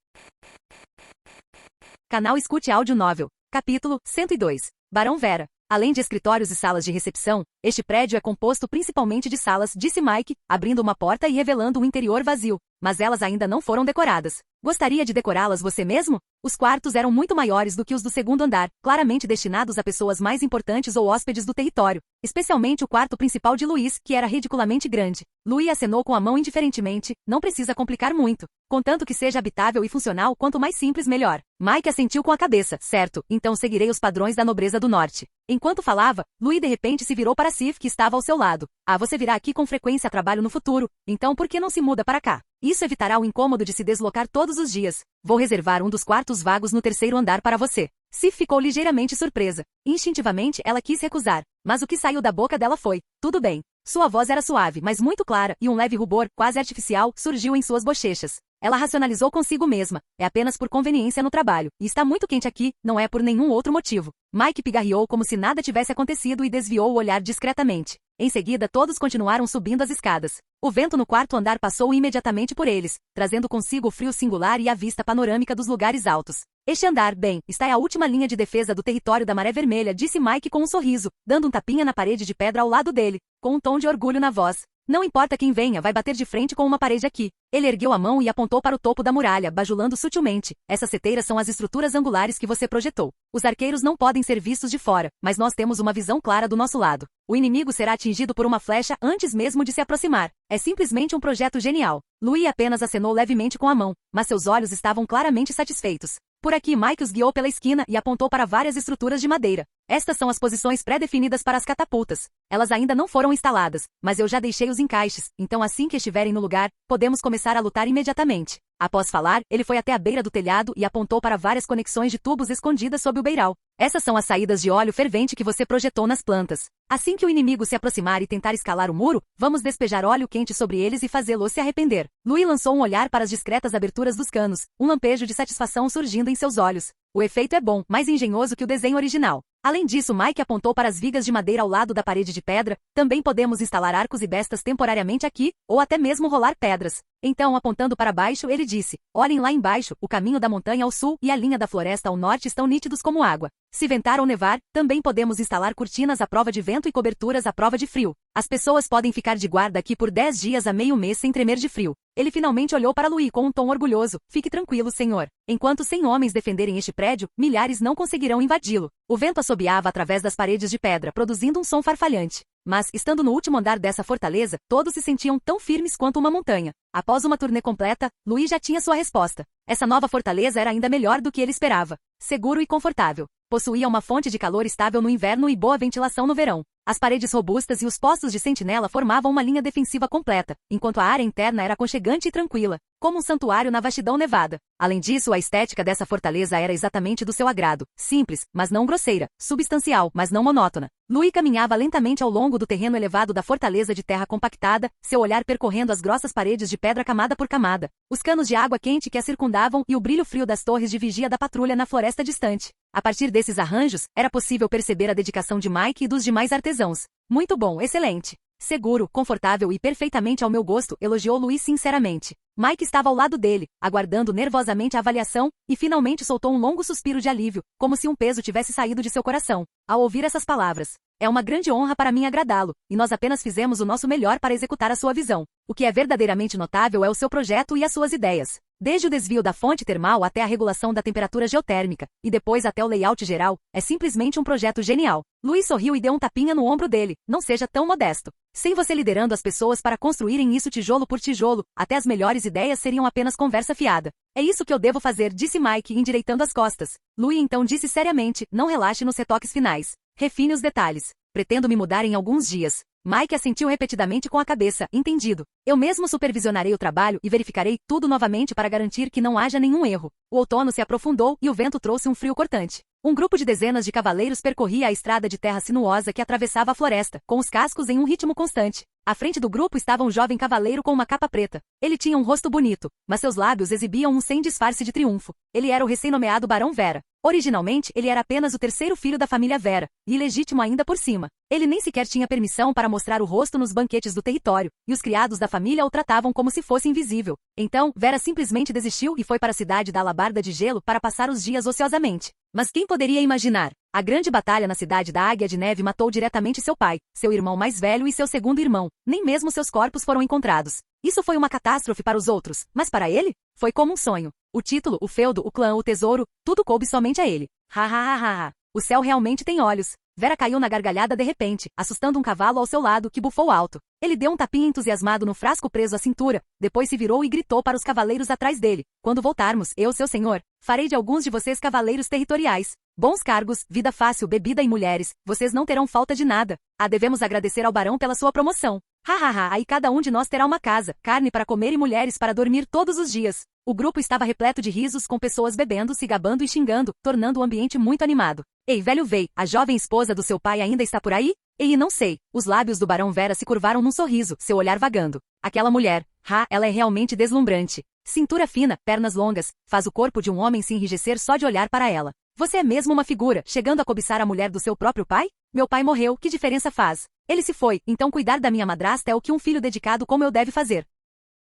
Canal Escute Áudio Novel. Capítulo 102. Barão Vera. Além de escritórios e salas de recepção, este prédio é composto principalmente de salas, disse Mike, abrindo uma porta e revelando um interior vazio. Mas elas ainda não foram decoradas. Gostaria de decorá-las você mesmo? Os quartos eram muito maiores do que os do segundo andar, claramente destinados a pessoas mais importantes ou hóspedes do território, especialmente o quarto principal de Luiz, que era ridiculamente grande. Louis acenou com a mão indiferentemente, não precisa complicar muito. Contanto que seja habitável e funcional, quanto mais simples melhor. Mike assentiu com a cabeça, certo, então seguirei os padrões da nobreza do norte. Enquanto falava, Louis de repente se virou para Sif, que estava ao seu lado. Ah, você virá aqui com frequência a trabalho no futuro, então por que não se muda para cá? Isso evitará o incômodo de se deslocar todos os dias. Vou reservar um dos quartos vagos no terceiro andar para você. Sif ficou ligeiramente surpresa. Instintivamente, ela quis recusar, mas o que saiu da boca dela foi: tudo bem. Sua voz era suave, mas muito clara, e um leve rubor, quase artificial, surgiu em suas bochechas. Ela racionalizou consigo mesma: é apenas por conveniência no trabalho, e está muito quente aqui, não é por nenhum outro motivo. Mike pigarreou como se nada tivesse acontecido e desviou o olhar discretamente. Em seguida, todos continuaram subindo as escadas. O vento no quarto andar passou imediatamente por eles, trazendo consigo o frio singular e a vista panorâmica dos lugares altos. Este andar, bem, está é a última linha de defesa do território da Maré Vermelha, disse Mike com um sorriso, dando um tapinha na parede de pedra ao lado dele, com um tom de orgulho na voz. Não importa quem venha, vai bater de frente com uma parede aqui. Ele ergueu a mão e apontou para o topo da muralha, bajulando sutilmente. Essas seteiras são as estruturas angulares que você projetou. Os arqueiros não podem ser vistos de fora, mas nós temos uma visão clara do nosso lado. O inimigo será atingido por uma flecha antes mesmo de se aproximar. É simplesmente um projeto genial. Louis apenas acenou levemente com a mão, mas seus olhos estavam claramente satisfeitos. Por aqui, Mike os guiou pela esquina e apontou para várias estruturas de madeira. Estas são as posições pré-definidas para as catapultas. Elas ainda não foram instaladas, mas eu já deixei os encaixes, então assim que estiverem no lugar, podemos começar a lutar imediatamente. Após falar, ele foi até a beira do telhado e apontou para várias conexões de tubos escondidas sob o beiral. Essas são as saídas de óleo fervente que você projetou nas plantas. Assim que o inimigo se aproximar e tentar escalar o muro, vamos despejar óleo quente sobre eles e fazê-lo se arrepender. Louis lançou um olhar para as discretas aberturas dos canos, um lampejo de satisfação surgindo em seus olhos. O efeito é bom, mais engenhoso que o desenho original. Além disso, Mike apontou para as vigas de madeira ao lado da parede de pedra. Também podemos instalar arcos e bestas temporariamente aqui, ou até mesmo rolar pedras. Então, apontando para baixo, ele disse: olhem lá embaixo, o caminho da montanha ao sul e a linha da floresta ao norte estão nítidos como água. Se ventar ou nevar, também podemos instalar cortinas à prova de vento e coberturas à prova de frio. As pessoas podem ficar de guarda aqui por 10 dias a meio mês sem tremer de frio. Ele finalmente olhou para Louis com um tom orgulhoso. Fique tranquilo, senhor. Enquanto 100 homens defenderem este prédio, milhares não conseguirão invadi-lo. O vento assobiava através das paredes de pedra, produzindo um som farfalhante. Mas, estando no último andar dessa fortaleza, todos se sentiam tão firmes quanto uma montanha. Após uma turnê completa, Louis já tinha sua resposta. Essa nova fortaleza era ainda melhor do que ele esperava. Seguro e confortável. Possuía uma fonte de calor estável no inverno e boa ventilação no verão. As paredes robustas e os postos de sentinela formavam uma linha defensiva completa, enquanto a área interna era aconchegante e tranquila, como um santuário na vastidão nevada. Além disso, a estética dessa fortaleza era exatamente do seu agrado, simples, mas não grosseira, substancial, mas não monótona. Louis caminhava lentamente ao longo do terreno elevado da fortaleza de terra compactada, seu olhar percorrendo as grossas paredes de pedra camada por camada, os canos de água quente que a circundavam e o brilho frio das torres de vigia da patrulha na floresta distante. A partir desses arranjos, era possível perceber a dedicação de Mike e dos demais artesãos. Muito bom, excelente. Seguro, confortável e perfeitamente ao meu gosto, elogiou Louis sinceramente. Mike estava ao lado dele, aguardando nervosamente a avaliação, e finalmente soltou um longo suspiro de alívio, como se um peso tivesse saído de seu coração. Ao ouvir essas palavras: é uma grande honra para mim agradá-lo, e nós apenas fizemos o nosso melhor para executar a sua visão. O que é verdadeiramente notável é o seu projeto e as suas ideias. Desde o desvio da fonte termal até a regulação da temperatura geotérmica, e depois até o layout geral, é simplesmente um projeto genial. Louis sorriu e deu um tapinha no ombro dele. Não seja tão modesto. Sem você liderando as pessoas para construírem isso tijolo por tijolo, até as melhores ideias seriam apenas conversa fiada. É isso que eu devo fazer, disse Mike, endireitando as costas. Louis então disse seriamente: não relaxe nos retoques finais. Refine os detalhes. Pretendo me mudar em alguns dias. Mike assentiu repetidamente com a cabeça. Entendido. Eu mesmo supervisionarei o trabalho e verificarei tudo novamente para garantir que não haja nenhum erro. O outono se aprofundou e o vento trouxe um frio cortante. Um grupo de dezenas de cavaleiros percorria a estrada de terra sinuosa que atravessava a floresta, com os cascos em um ritmo constante. À frente do grupo estava um jovem cavaleiro com uma capa preta. Ele tinha um rosto bonito, mas seus lábios exibiam um sem disfarce de triunfo. Ele era o recém-nomeado Barão Vera. Originalmente, ele era apenas o terceiro filho da família Vera, e ilegítimo ainda por cima. Ele nem sequer tinha permissão para mostrar o rosto nos banquetes do território, e os criados da família o tratavam como se fosse invisível. Então, Vera simplesmente desistiu e foi para a cidade da Alabarda de Gelo para passar os dias ociosamente. Mas quem poderia imaginar? A grande batalha na cidade da Águia de Neve matou diretamente seu pai, seu irmão mais velho e seu segundo irmão. Nem mesmo seus corpos foram encontrados. Isso foi uma catástrofe para os outros, mas para ele, foi como um sonho. O título, o feudo, o clã, o tesouro, tudo coube somente a ele. Ha ha ha ha ha. O céu realmente tem olhos. Vera caiu na gargalhada de repente, assustando um cavalo ao seu lado que bufou alto. Ele deu um tapinha entusiasmado no frasco preso à cintura, depois se virou e gritou para os cavaleiros atrás dele. Quando voltarmos, eu, seu senhor, farei de alguns de vocês cavaleiros territoriais. Bons cargos, vida fácil, bebida e mulheres, vocês não terão falta de nada. Devemos agradecer ao barão pela sua promoção. Ha ha ha, aí cada um de nós terá uma casa, carne para comer e mulheres para dormir todos os dias. O grupo estava repleto de risos, com pessoas bebendo, se gabando e xingando, tornando o ambiente muito animado. Ei, velho Vei, a jovem esposa do seu pai ainda está por aí? Ei, não sei. Os lábios do barão Vera se curvaram num sorriso, seu olhar vagando. Aquela mulher, ela é realmente deslumbrante. Cintura fina, pernas longas, faz o corpo de um homem se enrijecer só de olhar para ela. Você é mesmo uma figura, chegando a cobiçar a mulher do seu próprio pai? Meu pai morreu, que diferença faz? Ele se foi, então cuidar da minha madrasta é o que um filho dedicado como eu deve fazer.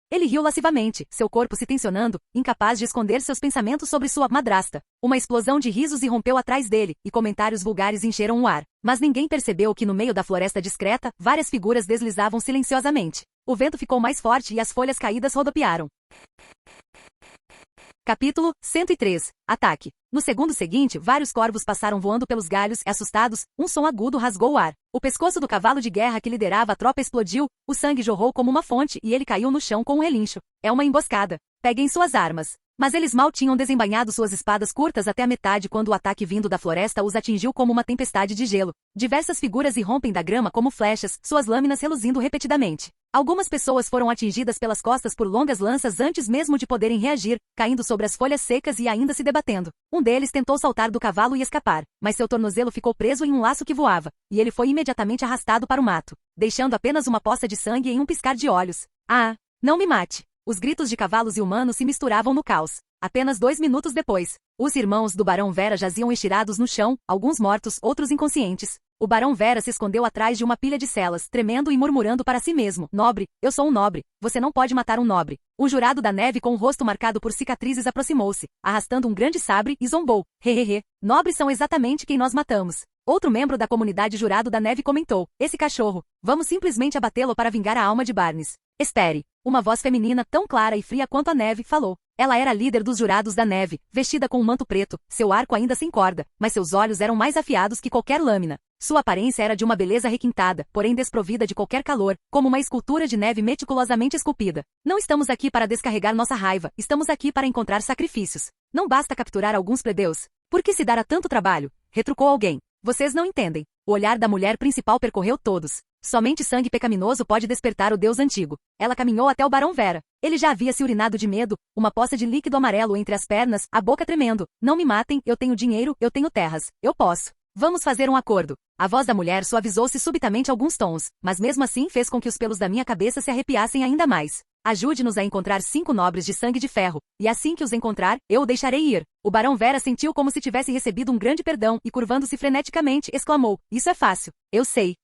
Ele riu lascivamente, seu corpo se tensionando, incapaz de esconder seus pensamentos sobre sua madrasta. Uma explosão de risos irrompeu atrás dele, e comentários vulgares encheram o ar. Mas ninguém percebeu que no meio da floresta discreta, várias figuras deslizavam silenciosamente. O vento ficou mais forte e as folhas caídas rodopiaram. Capítulo 103. Ataque. No segundo seguinte, vários corvos passaram voando pelos galhos e, assustados, um som agudo rasgou o ar. O pescoço do cavalo de guerra que liderava a tropa explodiu, o sangue jorrou como uma fonte e ele caiu no chão com um relincho. É uma emboscada. Peguem suas armas. Mas eles mal tinham desembainhado suas espadas curtas até a metade quando o ataque vindo da floresta os atingiu como uma tempestade de gelo. Diversas figuras irrompem da grama como flechas, suas lâminas reluzindo repetidamente. Algumas pessoas foram atingidas pelas costas por longas lanças antes mesmo de poderem reagir, caindo sobre as folhas secas e ainda se debatendo. Um deles tentou saltar do cavalo e escapar, mas seu tornozelo ficou preso em um laço que voava, e ele foi imediatamente arrastado para o mato, deixando apenas uma poça de sangue em um piscar de olhos. Não me mate! Os gritos de cavalos e humanos se misturavam no caos. Apenas 2 minutos depois, os irmãos do Barão Vera jaziam estirados no chão, alguns mortos, outros inconscientes. O Barão Vera se escondeu atrás de uma pilha de celas, tremendo e murmurando para si mesmo. Nobre, eu sou um nobre. Você não pode matar um nobre. Um jurado da neve com o rosto marcado por cicatrizes aproximou-se, arrastando um grande sabre e zombou. Hehehe, nobres são exatamente quem nós matamos. Outro membro da comunidade jurado da neve comentou. Esse cachorro. Vamos simplesmente abatê-lo para vingar a alma de Barnes. Espere. Uma voz feminina tão clara e fria quanto a neve falou. Ela era a líder dos jurados da neve, vestida com um manto preto, seu arco ainda sem corda, mas seus olhos eram mais afiados que qualquer lâmina. Sua aparência era de uma beleza requintada, porém desprovida de qualquer calor, como uma escultura de neve meticulosamente esculpida. Não estamos aqui para descarregar nossa raiva, estamos aqui para encontrar sacrifícios. Não basta capturar alguns plebeus. Por que se dar a tanto trabalho? Retrucou alguém. Vocês não entendem. O olhar da mulher principal percorreu todos. Somente sangue pecaminoso pode despertar o deus antigo. Ela caminhou até o Barão Vera. Ele já havia se urinado de medo, uma poça de líquido amarelo entre as pernas, a boca tremendo. Não me matem, eu tenho dinheiro, eu tenho terras. Eu posso. Vamos fazer um acordo. A voz da mulher suavizou-se subitamente alguns tons, mas mesmo assim fez com que os pelos da minha cabeça se arrepiassem ainda mais. Ajude-nos a encontrar 5 nobres de sangue de ferro, e assim que os encontrar, eu o deixarei ir. O Barão Vera sentiu como se tivesse recebido um grande perdão e, curvando-se freneticamente, exclamou. Isso é fácil. Eu sei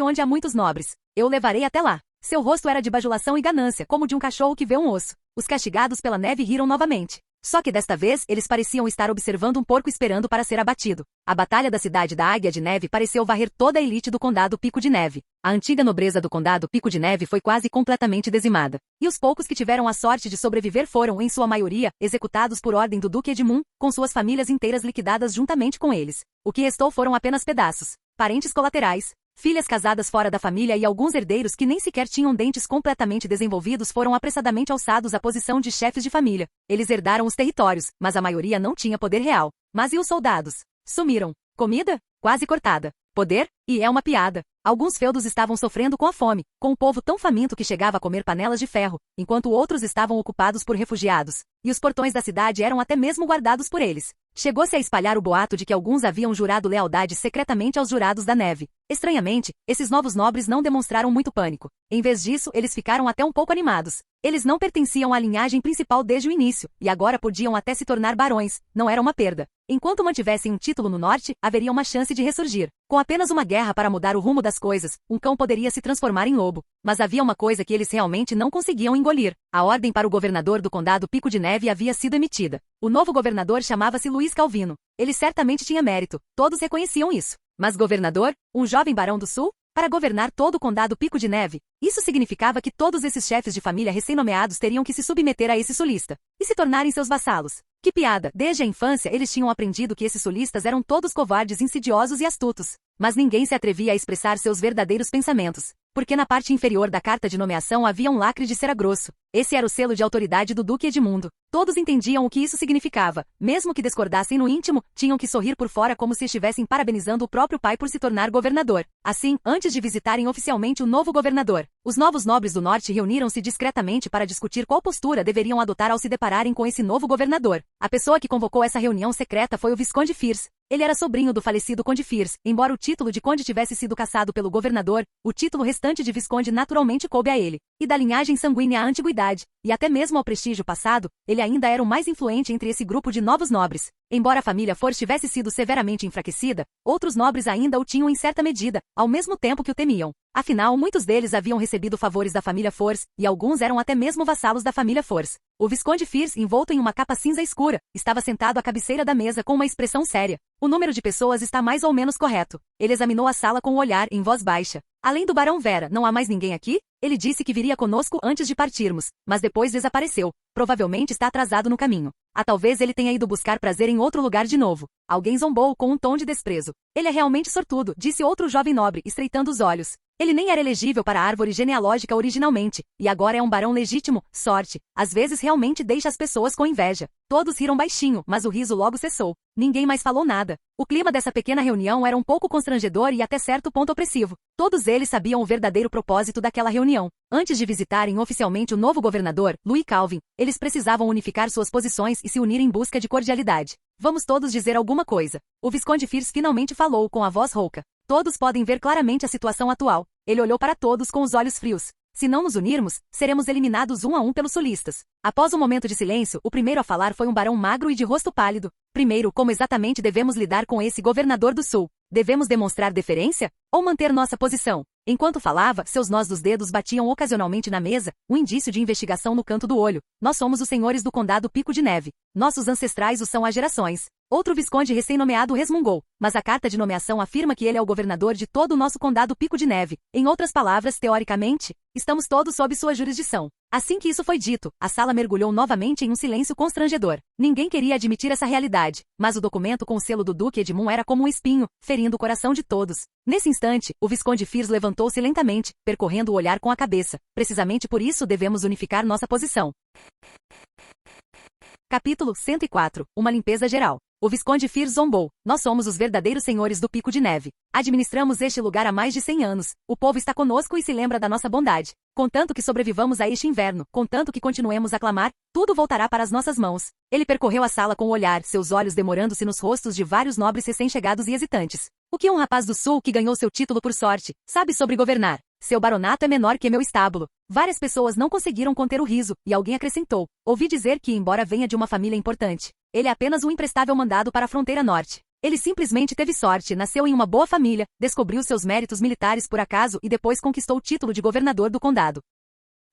onde há muitos nobres. Eu o levarei até lá. Seu rosto era de bajulação e ganância, como de um cachorro que vê um osso. Os castigados pela neve riram novamente. Só que desta vez, eles pareciam estar observando um porco esperando para ser abatido. A batalha da cidade da Águia de Neve pareceu varrer toda a elite do condado Pico de Neve. A antiga nobreza do condado Pico de Neve foi quase completamente dizimada. E os poucos que tiveram a sorte de sobreviver foram, em sua maioria, executados por ordem do Duque Edmund, com suas famílias inteiras liquidadas juntamente com eles. O que restou foram apenas pedaços. Parentes colaterais, filhas casadas fora da família e alguns herdeiros que nem sequer tinham dentes completamente desenvolvidos foram apressadamente alçados à posição de chefes de família. Eles herdaram os territórios, mas a maioria não tinha poder real. Mas e os soldados? Sumiram. Comida? Quase cortada. Poder? E é uma piada. Alguns feudos estavam sofrendo com a fome, com o povo tão faminto que chegava a comer panelas de ferro, enquanto outros estavam ocupados por refugiados, e os portões da cidade eram até mesmo guardados por eles. Chegou-se a espalhar o boato de que alguns haviam jurado lealdade secretamente aos jurados da neve. Estranhamente, esses novos nobres não demonstraram muito pânico. Em vez disso, eles ficaram até um pouco animados. Eles não pertenciam à linhagem principal desde o início, e agora podiam até se tornar barões. Não era uma perda. Enquanto mantivessem um título no norte, haveria uma chance de ressurgir. Com apenas uma guerra para mudar o rumo das coisas, um cão poderia se transformar em lobo. Mas havia uma coisa que eles realmente não conseguiam engolir. A ordem para o governador do condado Pico de Neve havia sido emitida. O novo governador chamava-se Luiz Calvino. Ele certamente tinha mérito. Todos reconheciam isso. Mas governador? Um jovem barão do sul? para governar todo o condado Pico de Neve. Isso significava que todos esses chefes de família recém-nomeados teriam que se submeter a esse sulista e se tornarem seus vassalos. Que piada! Desde a infância eles tinham aprendido que esses sulistas eram todos covardes, insidiosos e astutos. Mas ninguém se atrevia a expressar seus verdadeiros pensamentos, porque na parte inferior da carta de nomeação havia um lacre de cera grosso. Esse era o selo de autoridade do Duque Edmundo. Todos entendiam o que isso significava. Mesmo que discordassem no íntimo, tinham que sorrir por fora como se estivessem parabenizando o próprio pai por se tornar governador. Assim, antes de visitarem oficialmente o novo governador, os novos nobres do norte reuniram-se discretamente para discutir qual postura deveriam adotar ao se depararem com esse novo governador. A pessoa que convocou essa reunião secreta foi o Visconde Fierce. Ele era sobrinho do falecido Conde Fierce. Embora o título de conde tivesse sido cassado pelo governador, o título restante de visconde naturalmente coube a ele. E da linhagem sanguínea à antiguidade, e até mesmo ao prestígio passado, ele ainda era o mais influente entre esse grupo de novos nobres. Embora a família Force tivesse sido severamente enfraquecida, outros nobres ainda o tinham em certa medida, ao mesmo tempo que o temiam. Afinal, muitos deles haviam recebido favores da família Force, e alguns eram até mesmo vassalos da família Force. O Visconde Fierce, envolto em uma capa cinza escura, estava sentado à cabeceira da mesa com uma expressão séria. O número de pessoas está mais ou menos correto. Ele examinou a sala com o olhar em voz baixa. Além do Barão Vera, não há mais ninguém aqui? Ele disse que viria conosco antes de partirmos, mas depois desapareceu. Provavelmente está atrasado no caminho. Talvez ele tenha ido buscar prazer em outro lugar de novo. Alguém zombou com um tom de desprezo. Ele é realmente sortudo, disse outro jovem nobre, estreitando os olhos. Ele nem era elegível para a árvore genealógica originalmente, e agora é um barão legítimo. Sorte. Às vezes realmente deixa as pessoas com inveja. Todos riram baixinho, mas o riso logo cessou. Ninguém mais falou nada. O clima dessa pequena reunião era um pouco constrangedor e até certo ponto opressivo. Todos eles sabiam o verdadeiro propósito daquela reunião. Antes de visitarem oficialmente o novo governador, Louis Calvin, eles precisavam unificar suas posições e se unir em busca de cordialidade. Vamos todos dizer alguma coisa. O Visconde Fierce finalmente falou com a voz rouca. Todos podem ver claramente a situação atual. Ele olhou para todos com os olhos frios. Se não nos unirmos, seremos eliminados um a um pelos sulistas. Após um momento de silêncio, o primeiro a falar foi um barão magro e de rosto pálido. Primeiro, como exatamente devemos lidar com esse governador do sul? Devemos demonstrar deferência? Ou manter nossa posição? Enquanto falava, seus nós dos dedos batiam ocasionalmente na mesa, um indício de investigação no canto do olho. Nós somos os senhores do condado Pico de Neve. Nossos ancestrais o são há gerações. Outro visconde recém-nomeado resmungou, mas a carta de nomeação afirma que ele é o governador de todo o nosso condado Pico de Neve. Em outras palavras, teoricamente, estamos todos sob sua jurisdição. Assim que isso foi dito, a sala mergulhou novamente em um silêncio constrangedor. Ninguém queria admitir essa realidade, mas o documento com o selo do Duque Edmund era como um espinho, ferindo o coração de todos. Nesse instante, o Visconde Fierce levantou-se lentamente, percorrendo o olhar com a cabeça. Precisamente por isso devemos unificar nossa posição. Capítulo 104. Uma limpeza geral. O Visconde Fierce zombou. Nós somos os verdadeiros senhores do Pico de Neve. Administramos este lugar há mais de 100 anos. O povo está conosco e se lembra da nossa bondade. Contanto que sobrevivamos a este inverno, contanto que continuemos a clamar, tudo voltará para as nossas mãos. Ele percorreu a sala com o olhar, seus olhos demorando-se nos rostos de vários nobres recém-chegados e hesitantes. O que um rapaz do sul que ganhou seu título por sorte, sabe sobre governar? Seu baronato é menor que meu estábulo. Várias pessoas não conseguiram conter o riso, e alguém acrescentou. Ouvi dizer que, embora venha de uma família importante, ele é apenas um imprestável mandado para a fronteira norte. Ele simplesmente teve sorte, nasceu em uma boa família, descobriu seus méritos militares por acaso e depois conquistou o título de governador do condado.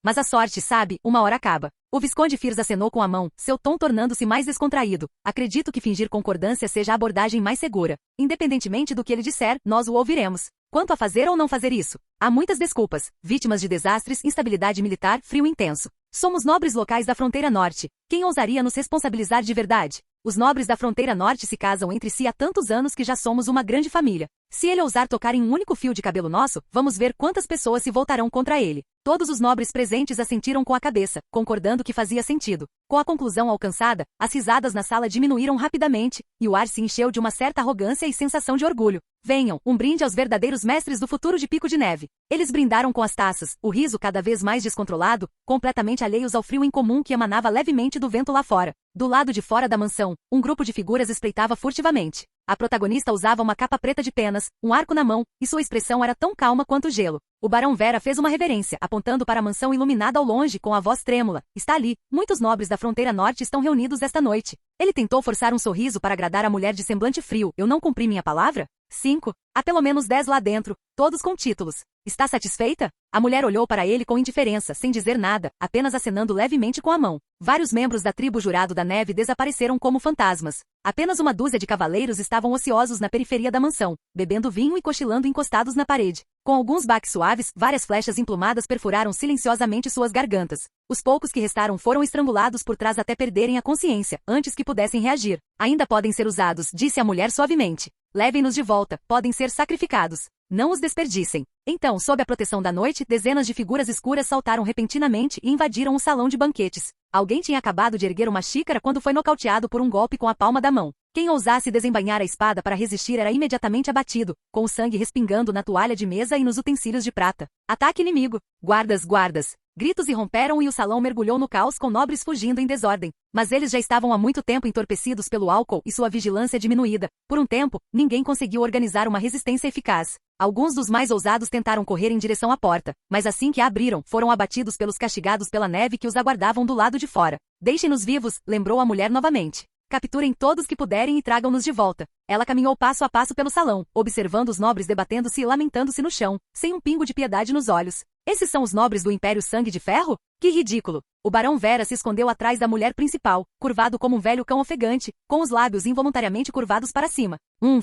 Mas a sorte, sabe, uma hora acaba. O Visconde Fierce acenou com a mão, seu tom tornando-se mais descontraído. Acredito que fingir concordância seja a abordagem mais segura. Independentemente do que ele disser, nós o ouviremos. Quanto a fazer ou não fazer isso, há muitas desculpas. Vítimas de desastres, instabilidade militar, frio intenso. Somos nobres locais da fronteira norte. Quem ousaria nos responsabilizar de verdade? Os nobres da fronteira norte se casam entre si há tantos anos que já somos uma grande família. Se ele ousar tocar em um único fio de cabelo nosso, vamos ver quantas pessoas se voltarão contra ele. Todos os nobres presentes assentiram com a cabeça, concordando que fazia sentido. Com a conclusão alcançada, as risadas na sala diminuíram rapidamente, e o ar se encheu de uma certa arrogância e sensação de orgulho. Venham, um brinde aos verdadeiros mestres do futuro de Pico de Neve. Eles brindaram com as taças, o riso cada vez mais descontrolado, completamente alheios ao frio incomum que emanava levemente do vento lá fora. Do lado de fora da mansão, um grupo de figuras espreitava furtivamente. A protagonista usava uma capa preta de penas, um arco na mão, e sua expressão era tão calma quanto o gelo. O Barão Vera fez uma reverência, apontando para a mansão iluminada ao longe com a voz trêmula. Está ali, muitos nobres da fronteira norte estão reunidos esta noite. Ele tentou forçar um sorriso para agradar a mulher de semblante frio. Eu não cumpri minha palavra? 5. Há pelo menos 10 lá dentro, todos com títulos. Está satisfeita? A mulher olhou para ele com indiferença, sem dizer nada, apenas acenando levemente com a mão. Vários membros da tribo Jurado da Neve desapareceram como fantasmas. Apenas uma dúzia de cavaleiros estavam ociosos na periferia da mansão, bebendo vinho e cochilando encostados na parede. Com alguns baques suaves, várias flechas emplumadas perfuraram silenciosamente suas gargantas. Os poucos que restaram foram estrangulados por trás até perderem a consciência, antes que pudessem reagir. Ainda podem ser usados, disse a mulher suavemente. Levem-nos de volta, podem ser sacrificados. Não os desperdicem. Então, sob a proteção da noite, dezenas de figuras escuras saltaram repentinamente e invadiram o salão de banquetes. Alguém tinha acabado de erguer uma xícara quando foi nocauteado por um golpe com a palma da mão. Quem ousasse desembainhar a espada para resistir era imediatamente abatido, com o sangue respingando na toalha de mesa e nos utensílios de prata. Ataque inimigo! Guardas, guardas! Gritos irromperam e o salão mergulhou no caos com nobres fugindo em desordem. Mas eles já estavam há muito tempo entorpecidos pelo álcool e sua vigilância diminuída. Por um tempo, ninguém conseguiu organizar uma resistência eficaz. Alguns dos mais ousados tentaram correr em direção à porta, mas assim que a abriram, foram abatidos pelos castigados pela neve que os aguardavam do lado de fora. Deixem-nos vivos, lembrou a mulher novamente. Capturem todos que puderem e tragam-nos de volta. Ela caminhou passo a passo pelo salão, observando os nobres debatendo-se e lamentando-se no chão, sem um pingo de piedade nos olhos. Esses são os nobres do Império Sangue de Ferro? Que ridículo! O Barão Vera se escondeu atrás da mulher principal, curvado como um velho cão ofegante, com os lábios involuntariamente curvados para cima.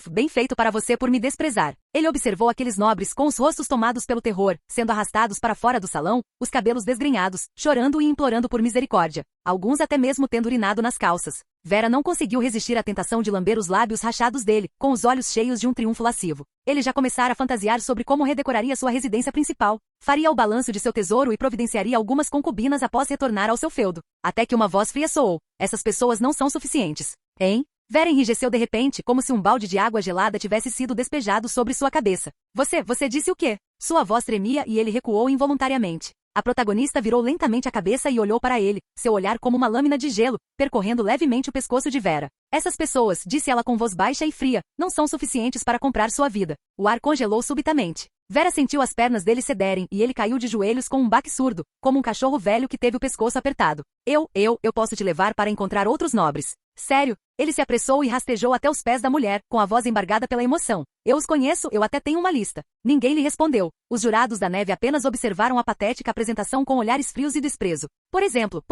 Bem feito para você por me desprezar. Ele observou aqueles nobres com os rostos tomados pelo terror, sendo arrastados para fora do salão, os cabelos desgrenhados, chorando e implorando por misericórdia. Alguns até mesmo tendo urinado nas calças. Vera não conseguiu resistir à tentação de lamber os lábios rachados dele, com os olhos cheios de um triunfo lascivo. Ele já começara a fantasiar sobre como redecoraria sua residência principal, faria o balanço de seu tesouro e providenciaria algumas concubinas após retornar ao seu feudo. Até que uma voz fria soou. Essas pessoas não são suficientes. Hein? Vera enrijeceu de repente, como se um balde de água gelada tivesse sido despejado sobre sua cabeça. Você disse o quê? Sua voz tremia e ele recuou involuntariamente. A protagonista virou lentamente a cabeça e olhou para ele, seu olhar como uma lâmina de gelo, percorrendo levemente o pescoço de Vera. Essas pessoas, disse ela com voz baixa e fria, não são suficientes para comprar sua vida. O ar congelou subitamente. Vera sentiu as pernas dele cederem e ele caiu de joelhos com um baque surdo, como um cachorro velho que teve o pescoço apertado. Eu posso te levar para encontrar outros nobres. Sério? Ele se apressou e rastejou até os pés da mulher, com a voz embargada pela emoção. Eu os conheço, eu até tenho uma lista. Ninguém lhe respondeu. Os jurados da neve apenas observaram a patética apresentação com olhares frios e desprezo. Por exemplo,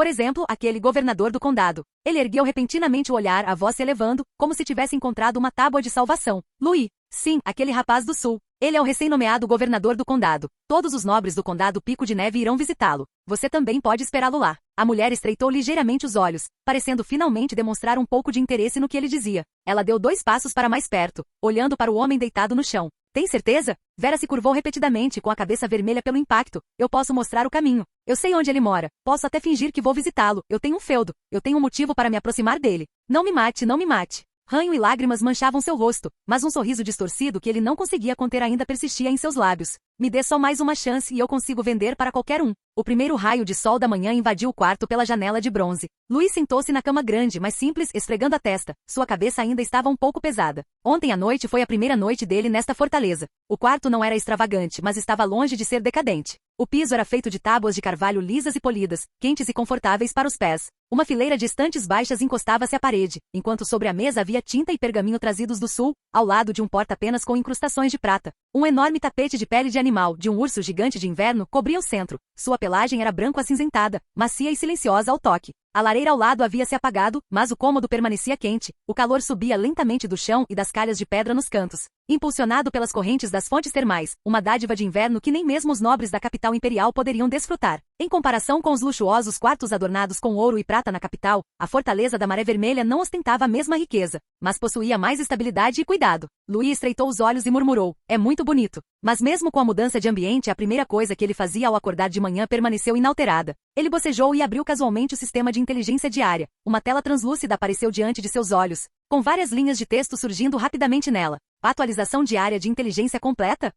aquele governador do condado. Ele ergueu repentinamente o olhar, a voz se elevando, como se tivesse encontrado uma tábua de salvação. Louis. Sim, aquele rapaz do sul. Ele é o recém-nomeado governador do condado. Todos os nobres do condado Pico de Neve irão visitá-lo. Você também pode esperá-lo lá. A mulher estreitou ligeiramente os olhos, parecendo finalmente demonstrar um pouco de interesse no que ele dizia. Ela deu 2 passos para mais perto, olhando para o homem deitado no chão. Tem certeza? Vera se curvou repetidamente, com a cabeça vermelha pelo impacto. Eu posso mostrar o caminho. Eu sei onde ele mora. Posso até fingir que vou visitá-lo. Eu tenho um feudo. Eu tenho um motivo para me aproximar dele. Não me mate, não me mate. Ranho e lágrimas manchavam seu rosto, mas um sorriso distorcido que ele não conseguia conter ainda persistia em seus lábios. Me dê só mais uma chance e eu consigo vender para qualquer um. O primeiro raio de sol da manhã invadiu o quarto pela janela de bronze. Louis sentou-se na cama grande, mas simples, esfregando a testa. Sua cabeça ainda estava um pouco pesada. Ontem à noite foi a primeira noite dele nesta fortaleza. O quarto não era extravagante, mas estava longe de ser decadente. O piso era feito de tábuas de carvalho lisas e polidas, quentes e confortáveis para os pés. Uma fileira de estantes baixas encostava-se à parede, enquanto sobre a mesa havia tinta e pergaminho trazidos do sul, ao lado de um porta-penas com incrustações de prata. Um enorme tapete de pele de animal, de um urso gigante de inverno, cobria o centro. Sua pelagem era branco-acinzentada, macia e silenciosa ao toque. A lareira ao lado havia se apagado, mas o cômodo permanecia quente. O calor subia lentamente do chão e das calhas de pedra nos cantos. Impulsionado pelas correntes das fontes termais, uma dádiva de inverno que nem mesmo os nobres da capital imperial poderiam desfrutar. Em comparação com os luxuosos quartos adornados com ouro e prata na capital, a fortaleza da Maré Vermelha não ostentava a mesma riqueza, mas possuía mais estabilidade e cuidado. Louis estreitou os olhos e murmurou, é muito bonito. Mas mesmo com a mudança de ambiente, a primeira coisa que ele fazia ao acordar de manhã permaneceu inalterada. Ele bocejou e abriu casualmente o sistema de inteligência diária. Uma tela translúcida apareceu diante de seus olhos, com várias linhas de texto surgindo rapidamente nela. Atualização diária de inteligência completa?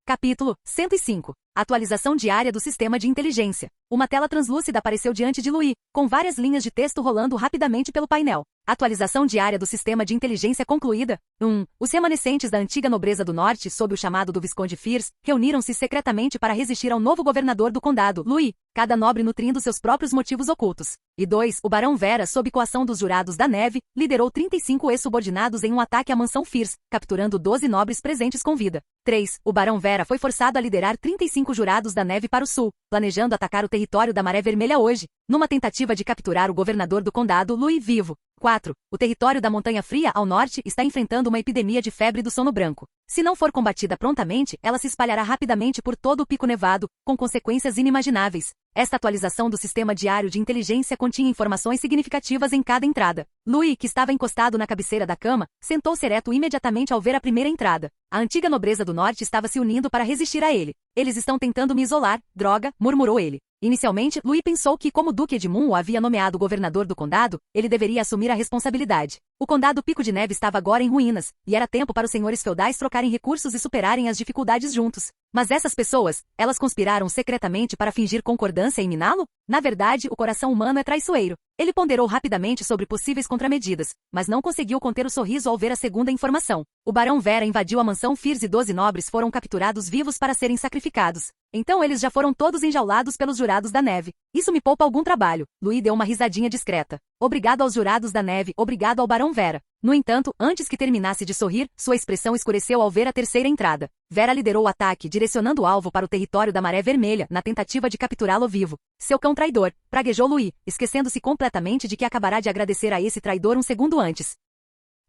Capítulo 105. Atualização diária do sistema de inteligência. Uma tela translúcida apareceu diante de Louis, com várias linhas de texto rolando rapidamente pelo painel. Atualização diária do sistema de inteligência concluída. 1. Os remanescentes da antiga nobreza do norte, sob o chamado do Visconde Fierce, reuniram-se secretamente para resistir ao novo governador do condado, Louis, cada nobre nutrindo seus próprios motivos ocultos. E 2. O barão Vera, sob coação dos jurados da neve, liderou 35 ex-subordinados em um ataque à mansão Fierce, capturando 12 nobres presentes com vida. 3. O barão Vera foi forçado a liderar 35 jurados da neve para o sul, planejando atacar o território da Maré Vermelha hoje, numa tentativa de capturar o governador do condado, Louis, vivo. 4. O território da Montanha Fria, ao norte, está enfrentando uma epidemia de febre do sono branco. Se não for combatida prontamente, ela se espalhará rapidamente por todo o Pico Nevado, com consequências inimagináveis. Esta atualização do sistema diário de inteligência continha informações significativas em cada entrada. Louis, que estava encostado na cabeceira da cama, sentou-se ereto imediatamente ao ver a primeira entrada. A antiga nobreza do norte estava se unindo para resistir a ele. Eles estão tentando me isolar, droga, murmurou ele. Inicialmente, Louis pensou que, como Duque Edmund o havia nomeado governador do condado, ele deveria assumir a responsabilidade. O condado Pico de Neve estava agora em ruínas, e era tempo para os senhores feudais trocarem recursos e superarem as dificuldades juntos. Mas essas pessoas, elas conspiraram secretamente para fingir concordância em miná-lo? Na verdade, o coração humano é traiçoeiro. Ele ponderou rapidamente sobre possíveis contramedidas, mas não conseguiu conter o sorriso ao ver a segunda informação. O barão Vera invadiu a mansão Fierce e 12 nobres foram capturados vivos para serem sacrificados. Então eles já foram todos enjaulados pelos jurados da neve. Isso me poupa algum trabalho. Louis deu uma risadinha discreta. Obrigado aos jurados da neve, obrigado ao barão Vera. No entanto, antes que terminasse de sorrir, sua expressão escureceu ao ver a terceira entrada. Vera liderou o ataque, direcionando o alvo para o território da Maré Vermelha, na tentativa de capturá-lo vivo. Seu cão traidor, praguejou Louis, esquecendo-se completamente de que acabará de agradecer a esse traidor um segundo antes.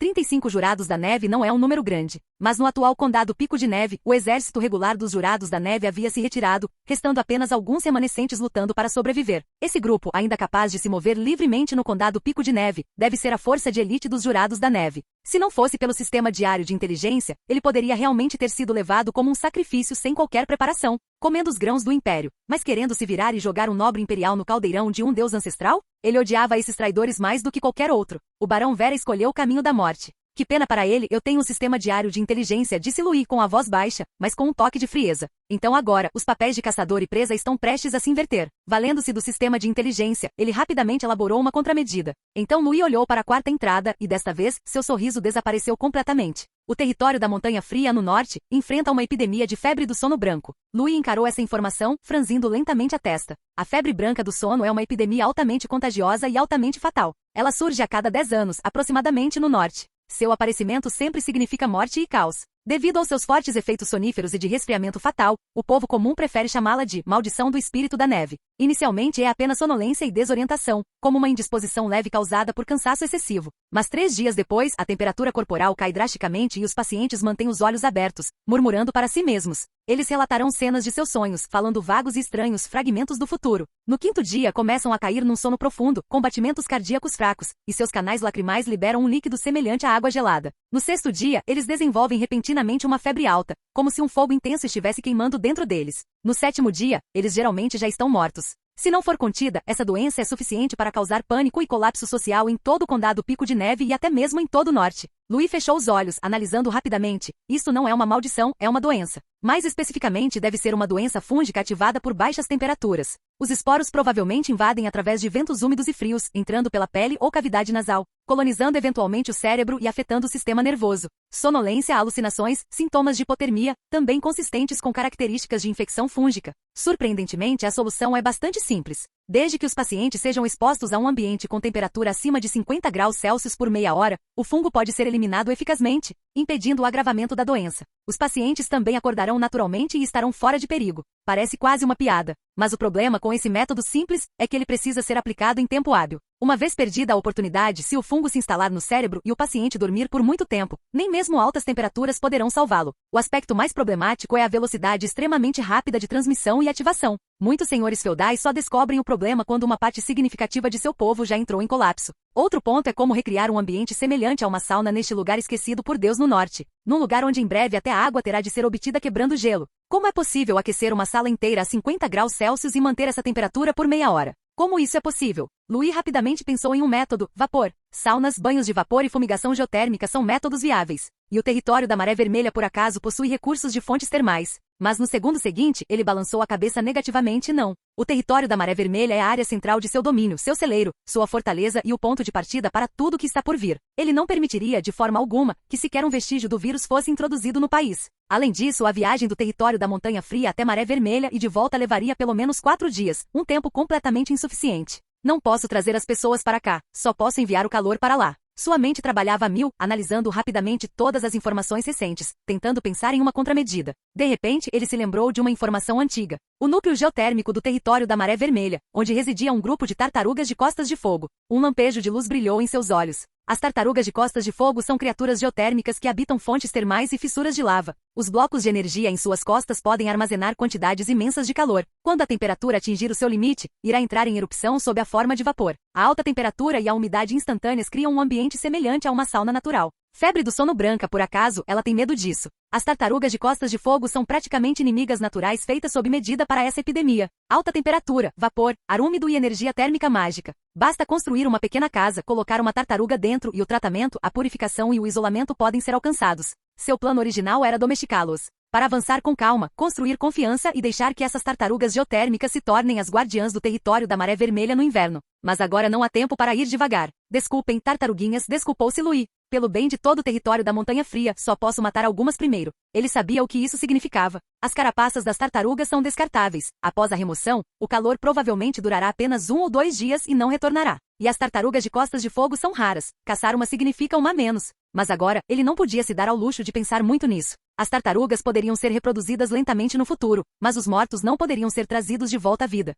35 jurados da neve não é um número grande, mas no atual condado Pico de Neve, o exército regular dos jurados da neve havia se retirado, restando apenas alguns remanescentes lutando para sobreviver. Esse grupo, ainda capaz de se mover livremente no condado Pico de Neve, deve ser a força de elite dos jurados da neve. Se não fosse pelo sistema diário de inteligência, ele poderia realmente ter sido levado como um sacrifício sem qualquer preparação, comendo os grãos do império, mas querendo se virar e jogar um nobre imperial no caldeirão de um deus ancestral? Ele odiava esses traidores mais do que qualquer outro. O barão Vera escolheu o caminho da morte. Que pena para ele, eu tenho um sistema diário de inteligência, disse Louis com a voz baixa, mas com um toque de frieza. Então agora, os papéis de caçador e presa estão prestes a se inverter. Valendo-se do sistema de inteligência, ele rapidamente elaborou uma contramedida. Então Louis olhou para a quarta entrada, e desta vez, seu sorriso desapareceu completamente. O território da Montanha Fria, no norte, enfrenta uma epidemia de febre do sono branco. Louis encarou essa informação, franzindo lentamente a testa. A febre branca do sono é uma epidemia altamente contagiosa e altamente fatal. Ela surge a cada 10 anos, aproximadamente no norte. Seu aparecimento sempre significa morte e caos. Devido aos seus fortes efeitos soníferos e de resfriamento fatal, o povo comum prefere chamá-la de maldição do espírito da neve. Inicialmente é apenas sonolência e desorientação, como uma indisposição leve causada por cansaço excessivo. Mas 3 dias depois, a temperatura corporal cai drasticamente e os pacientes mantêm os olhos abertos, murmurando para si mesmos. Eles relatarão cenas de seus sonhos, falando vagos e estranhos fragmentos do futuro. No 5º dia, começam a cair num sono profundo, com batimentos cardíacos fracos, e seus canais lacrimais liberam um líquido semelhante à água gelada. No 6º dia, eles desenvolvem repentinamente uma febre alta, como se um fogo intenso estivesse queimando dentro deles. No 7º dia, eles geralmente já estão mortos. Se não for contida, essa doença é suficiente para causar pânico e colapso social em todo o condado Pico de Neve e até mesmo em todo o norte. Louis fechou os olhos, analisando rapidamente. Isso não é uma maldição, é uma doença. Mais especificamente, deve ser uma doença fúngica ativada por baixas temperaturas. Os esporos provavelmente invadem através de ventos úmidos e frios, entrando pela pele ou cavidade nasal, colonizando eventualmente o cérebro e afetando o sistema nervoso. Sonolência, alucinações, sintomas de hipotermia, também consistentes com características de infecção fúngica. Surpreendentemente, a solução é bastante simples. Desde que os pacientes sejam expostos a um ambiente com temperatura acima de 50 graus Celsius por meia hora, o fungo pode ser eliminado eficazmente, impedindo o agravamento da doença. Os pacientes também acordarão naturalmente e estarão fora de perigo. Parece quase uma piada, mas o problema com esse método simples é que ele precisa ser aplicado em tempo hábil. Uma vez perdida a oportunidade, se o fungo se instalar no cérebro e o paciente dormir por muito tempo, nem mesmo altas temperaturas poderão salvá-lo. O aspecto mais problemático é a velocidade extremamente rápida de transmissão e ativação. Muitos senhores feudais só descobrem o problema quando uma parte significativa de seu povo já entrou em colapso. Outro ponto é como recriar um ambiente semelhante a uma sauna neste lugar esquecido por Deus no norte. Num lugar onde em breve até a água terá de ser obtida quebrando gelo. Como é possível aquecer uma sala inteira a 50 graus Celsius e manter essa temperatura por meia hora? Como isso é possível? Louis rapidamente pensou em um método: vapor. Saunas, banhos de vapor e fumigação geotérmica são métodos viáveis. E o território da Maré Vermelha por acaso possui recursos de fontes termais. Mas no segundo seguinte, ele balançou a cabeça negativamente e não. O território da Maré Vermelha é a área central de seu domínio, seu celeiro, sua fortaleza e o ponto de partida para tudo o que está por vir. Ele não permitiria, de forma alguma, que sequer um vestígio do vírus fosse introduzido no país. Além disso, a viagem do território da Montanha Fria até Maré Vermelha e de volta levaria pelo menos 4 dias, um tempo completamente insuficiente. Não posso trazer as pessoas para cá, só posso enviar o calor para lá. Sua mente trabalhava a mil, analisando rapidamente todas as informações recentes, tentando pensar em uma contramedida. De repente, ele se lembrou de uma informação antiga. O núcleo geotérmico do território da Maré Vermelha, onde residia um grupo de tartarugas de costas de fogo. Um lampejo de luz brilhou em seus olhos. As tartarugas de costas de fogo são criaturas geotérmicas que habitam fontes termais e fissuras de lava. Os blocos de energia em suas costas podem armazenar quantidades imensas de calor. Quando a temperatura atingir o seu limite, irá entrar em erupção sob a forma de vapor. A alta temperatura e a umidade instantâneas criam um ambiente semelhante a uma sauna natural. Febre do sono branca, por acaso, ela tem medo disso. As tartarugas de costas de fogo são praticamente inimigas naturais feitas sob medida para essa epidemia. Alta temperatura, vapor, ar úmido e energia térmica mágica. Basta construir uma pequena casa, colocar uma tartaruga dentro e o tratamento, a purificação e o isolamento podem ser alcançados. Seu plano original era domesticá-los. Para avançar com calma, construir confiança e deixar que essas tartarugas geotérmicas se tornem as guardiãs do território da Maré Vermelha no inverno. Mas agora não há tempo para ir devagar. Desculpem, tartaruguinhas, desculpou-se Louis. Pelo bem de todo o território da Montanha Fria, só posso matar algumas primeiro. Ele sabia o que isso significava. As carapaças das tartarugas são descartáveis. Após a remoção, o calor provavelmente durará apenas 1 ou 2 dias e não retornará. E as tartarugas de costas de fogo são raras. Caçar uma significa uma a menos. Mas agora, ele não podia se dar ao luxo de pensar muito nisso. As tartarugas poderiam ser reproduzidas lentamente no futuro, mas os mortos não poderiam ser trazidos de volta à vida.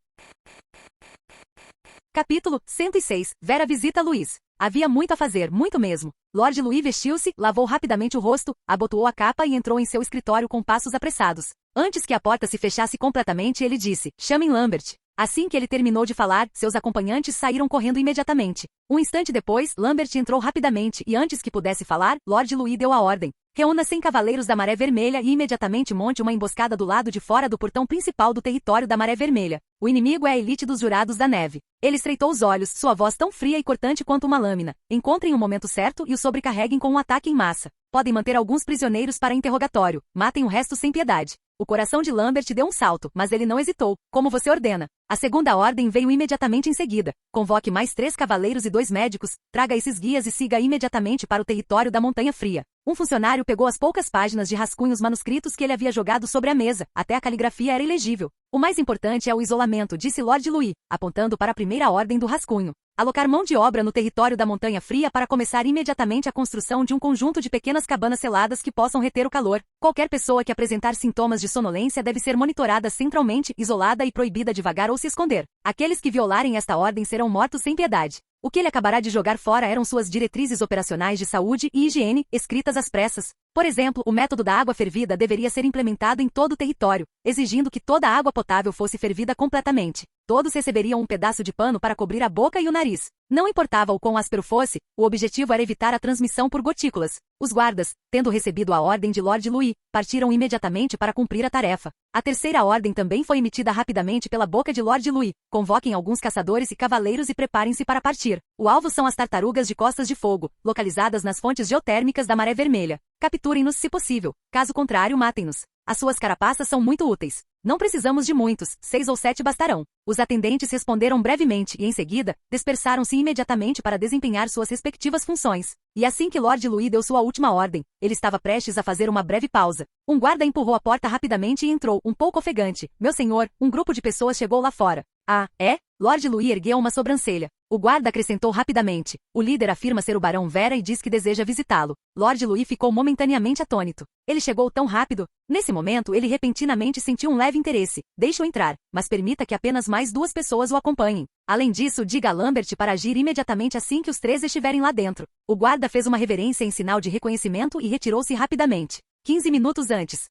Capítulo 106. Vera visita Louis. Havia muito a fazer, muito mesmo. Lord Louis vestiu-se, lavou rapidamente o rosto, abotoou a capa e entrou em seu escritório com passos apressados. Antes que a porta se fechasse completamente, ele disse: "Chamem Lambert." Assim que ele terminou de falar, seus acompanhantes saíram correndo imediatamente. Um instante depois, Lambert entrou rapidamente e antes que pudesse falar, Lord Louis deu a ordem: "Reúna 100 cavaleiros da Maré Vermelha e imediatamente monte uma emboscada do lado de fora do portão principal do território da Maré Vermelha. O inimigo é a elite dos Jurados da Neve." Ele estreitou os olhos, sua voz tão fria e cortante quanto uma lâmina. "Encontrem o momento certo e o sobrecarreguem com um ataque em massa. Podem manter alguns prisioneiros para interrogatório. Matem o resto sem piedade." O coração de Lambert deu um salto, mas ele não hesitou. "Como você ordena." A segunda ordem veio imediatamente em seguida. "Convoque mais 3 cavaleiros e 2 médicos, traga esses guias e siga imediatamente para o território da Montanha Fria." Um funcionário pegou as poucas páginas de rascunhos manuscritos que ele havia jogado sobre a mesa, até a caligrafia era ilegível. "O mais importante é o isolamento", disse Lord Louis, apontando para a primeira ordem do rascunho. "Alocar mão de obra no território da Montanha Fria para começar imediatamente a construção de um conjunto de pequenas cabanas seladas que possam reter o calor. Qualquer pessoa que apresentar sintomas de sonolência deve ser monitorada centralmente, isolada e proibida de vagar ou se esconder. Aqueles que violarem esta ordem serão mortos sem piedade." O que ele acabara de jogar fora eram suas diretrizes operacionais de saúde e higiene, escritas às pressas. Por exemplo, o método da água fervida deveria ser implementado em todo o território, exigindo que toda a água potável fosse fervida completamente. Todos receberiam um pedaço de pano para cobrir a boca e o nariz. Não importava o quão áspero fosse, o objetivo era evitar a transmissão por gotículas. Os guardas, tendo recebido a ordem de Lord Louis, partiram imediatamente para cumprir a tarefa. A terceira ordem também foi emitida rapidamente pela boca de Lord Louis: "Convoquem alguns caçadores e cavaleiros e preparem-se para partir. O alvo são as tartarugas de costas de fogo, localizadas nas fontes geotérmicas da Maré Vermelha. Capturem-nos se possível, caso contrário matem-nos. As suas carapaças são muito úteis. Não precisamos de muitos, 6 ou 7 bastarão." Os atendentes responderam brevemente e, em seguida, dispersaram-se imediatamente para desempenhar suas respectivas funções. E assim que Lord Louis deu sua última ordem, ele estava prestes a fazer uma breve pausa. Um guarda empurrou a porta rapidamente e entrou, um pouco ofegante. "Meu senhor, um grupo de pessoas chegou lá fora." "Ah, é?" Lord Louis ergueu uma sobrancelha. O guarda acrescentou rapidamente: "O líder afirma ser o Barão Vera e diz que deseja visitá-lo." Lord Louis ficou momentaneamente atônito. Ele chegou tão rápido. Nesse momento, ele repentinamente sentiu um leve interesse. "Deixe-o entrar, mas permita que apenas mais 2 pessoas o acompanhem. Além disso, diga a Lambert para agir imediatamente assim que os 3 estiverem lá dentro." O guarda fez uma reverência em sinal de reconhecimento e retirou-se rapidamente. 15 minutos antes.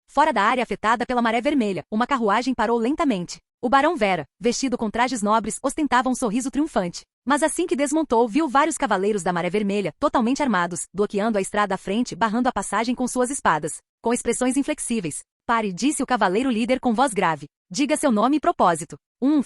Fora da área afetada pela Maré Vermelha, uma carruagem parou lentamente. O Barão Vera, vestido com trajes nobres, ostentava um sorriso triunfante. Mas assim que desmontou, viu vários cavaleiros da Maré Vermelha, totalmente armados, bloqueando a estrada à frente, barrando a passagem com suas espadas. Com expressões inflexíveis: "Pare", disse o cavaleiro líder com voz grave. "Diga seu nome e propósito."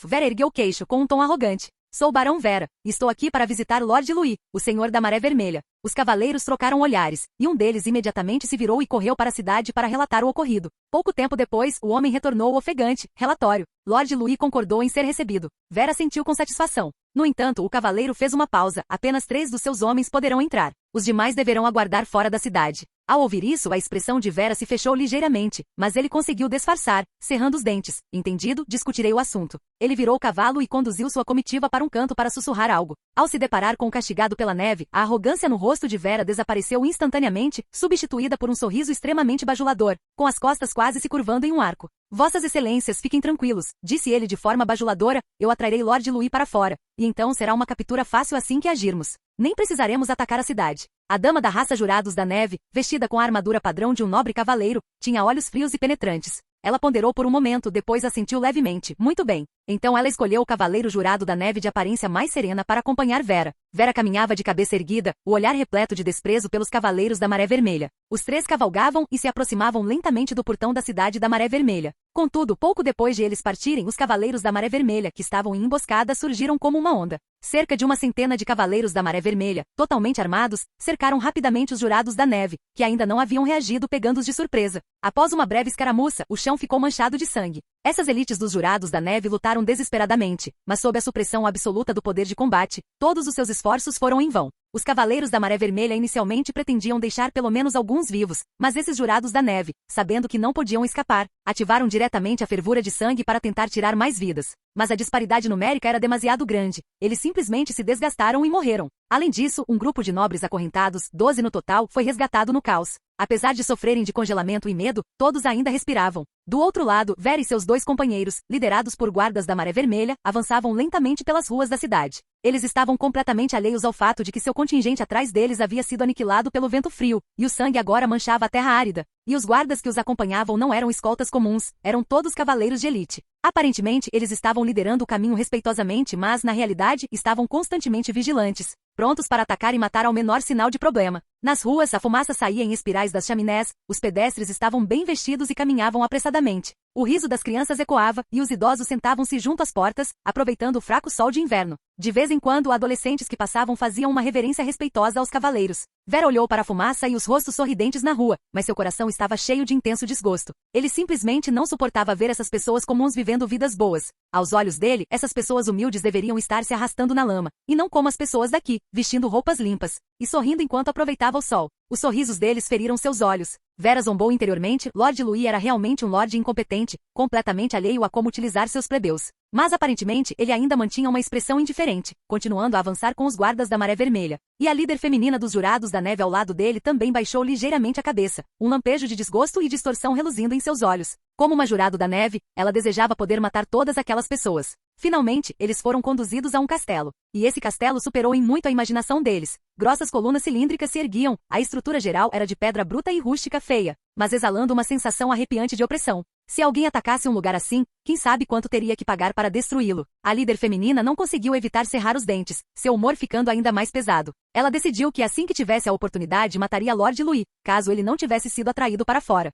Vera ergueu o queixo com um tom arrogante. Sou Barão Vera, e estou aqui para visitar Lord Louis, o Senhor da Maré Vermelha. Os cavaleiros trocaram olhares, e um deles imediatamente se virou e correu para a cidade para relatar o ocorrido. Pouco tempo depois, o homem retornou ofegante, relatório. Lord Louis concordou em ser recebido. Vera sentiu com satisfação. No entanto, o cavaleiro fez uma pausa, apenas 3 dos seus homens poderão entrar. Os demais deverão aguardar fora da cidade. Ao ouvir isso, a expressão de Vera se fechou ligeiramente, mas ele conseguiu disfarçar, cerrando os dentes. Entendido, discutirei o assunto. Ele virou o cavalo e conduziu sua comitiva para um canto para sussurrar algo. Ao se deparar com o castigado pela neve, a arrogância no rosto de Vera desapareceu instantaneamente, substituída por um sorriso extremamente bajulador, com as costas quase se curvando em um arco. Vossas excelências, fiquem tranquilos, disse ele de forma bajuladora, eu atrairei Lord Louis para fora, e então será uma captura fácil assim que agirmos. Nem precisaremos atacar a cidade. A dama da raça Jurados da Neve, vestida com a armadura padrão de um nobre cavaleiro, tinha olhos frios e penetrantes. Ela ponderou por um momento, depois assentiu levemente. Muito bem. Então ela escolheu o cavaleiro Jurado da Neve de aparência mais serena para acompanhar Vera. Vera caminhava de cabeça erguida, o olhar repleto de desprezo pelos cavaleiros da Maré Vermelha. Os 3 cavalgavam e se aproximavam lentamente do portão da cidade da Maré Vermelha. Contudo, pouco depois de eles partirem, os cavaleiros da Maré Vermelha, que estavam em emboscada, surgiram como uma onda. Cerca de uma centena de cavaleiros da Maré Vermelha, totalmente armados, cercaram rapidamente os Jurados da Neve, que ainda não haviam reagido, pegando-os de surpresa. Após uma breve escaramuça, o chão ficou manchado de sangue. Essas elites dos Jurados da Neve lutaram desesperadamente, mas sob a supressão absoluta do poder de combate, todos os seus esforços foram em vão. Os cavaleiros da Maré Vermelha inicialmente pretendiam deixar pelo menos alguns vivos, mas esses Jurados da Neve, sabendo que não podiam escapar, ativaram diretamente a fervura de sangue para tentar tirar mais vidas. Mas a disparidade numérica era demasiado grande. Eles simplesmente se desgastaram e morreram. Além disso, um grupo de nobres acorrentados, 12 no total, foi resgatado no caos. Apesar de sofrerem de congelamento e medo, todos ainda respiravam. Do outro lado, Vera e seus 2 companheiros, liderados por guardas da Maré Vermelha, avançavam lentamente pelas ruas da cidade. Eles estavam completamente alheios ao fato de que seu contingente atrás deles havia sido aniquilado pelo vento frio, e o sangue agora manchava a terra árida. E os guardas que os acompanhavam não eram escoltas comuns, eram todos cavaleiros de elite. Aparentemente, eles estavam liderando o caminho respeitosamente, mas, na realidade, estavam constantemente vigilantes, prontos para atacar e matar ao menor sinal de problema. Nas ruas, a fumaça saía em espirais das chaminés, os pedestres estavam bem vestidos e caminhavam apressadamente. O riso das crianças ecoava, e os idosos sentavam-se junto às portas, aproveitando o fraco sol de inverno. De vez em quando, adolescentes que passavam faziam uma reverência respeitosa aos cavaleiros. Vera olhou para a fumaça e os rostos sorridentes na rua, mas seu coração estava cheio de intenso desgosto. Ele simplesmente não suportava ver essas pessoas comuns vivendo vidas boas. Aos olhos dele, essas pessoas humildes deveriam estar se arrastando na lama, e não como as pessoas daqui, vestindo roupas limpas, e sorrindo enquanto aproveitava o sol. Os sorrisos deles feriram seus olhos. Vera zombou interiormente, Lord Louis era realmente um lorde incompetente, completamente alheio a como utilizar seus plebeus. Mas aparentemente ele ainda mantinha uma expressão indiferente, continuando a avançar com os guardas da Maré Vermelha. E a líder feminina dos Jurados da Neve ao lado dele também baixou ligeiramente a cabeça, um lampejo de desgosto e distorção reluzindo em seus olhos. Como uma Jurado da Neve, ela desejava poder matar todas aquelas pessoas. Finalmente, eles foram conduzidos a um castelo. E esse castelo superou em muito a imaginação deles. Grossas colunas cilíndricas se erguiam, a estrutura geral era de pedra bruta e rústica feia, mas exalando uma sensação arrepiante de opressão. Se alguém atacasse um lugar assim, quem sabe quanto teria que pagar para destruí-lo. A líder feminina não conseguiu evitar cerrar os dentes, seu humor ficando ainda mais pesado. Ela decidiu que assim que tivesse a oportunidade mataria Lord Louis, caso ele não tivesse sido atraído para fora.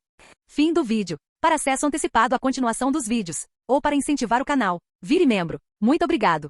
Fim do vídeo. Para acesso antecipado à continuação dos vídeos, ou para incentivar o canal, vire membro. Muito obrigado.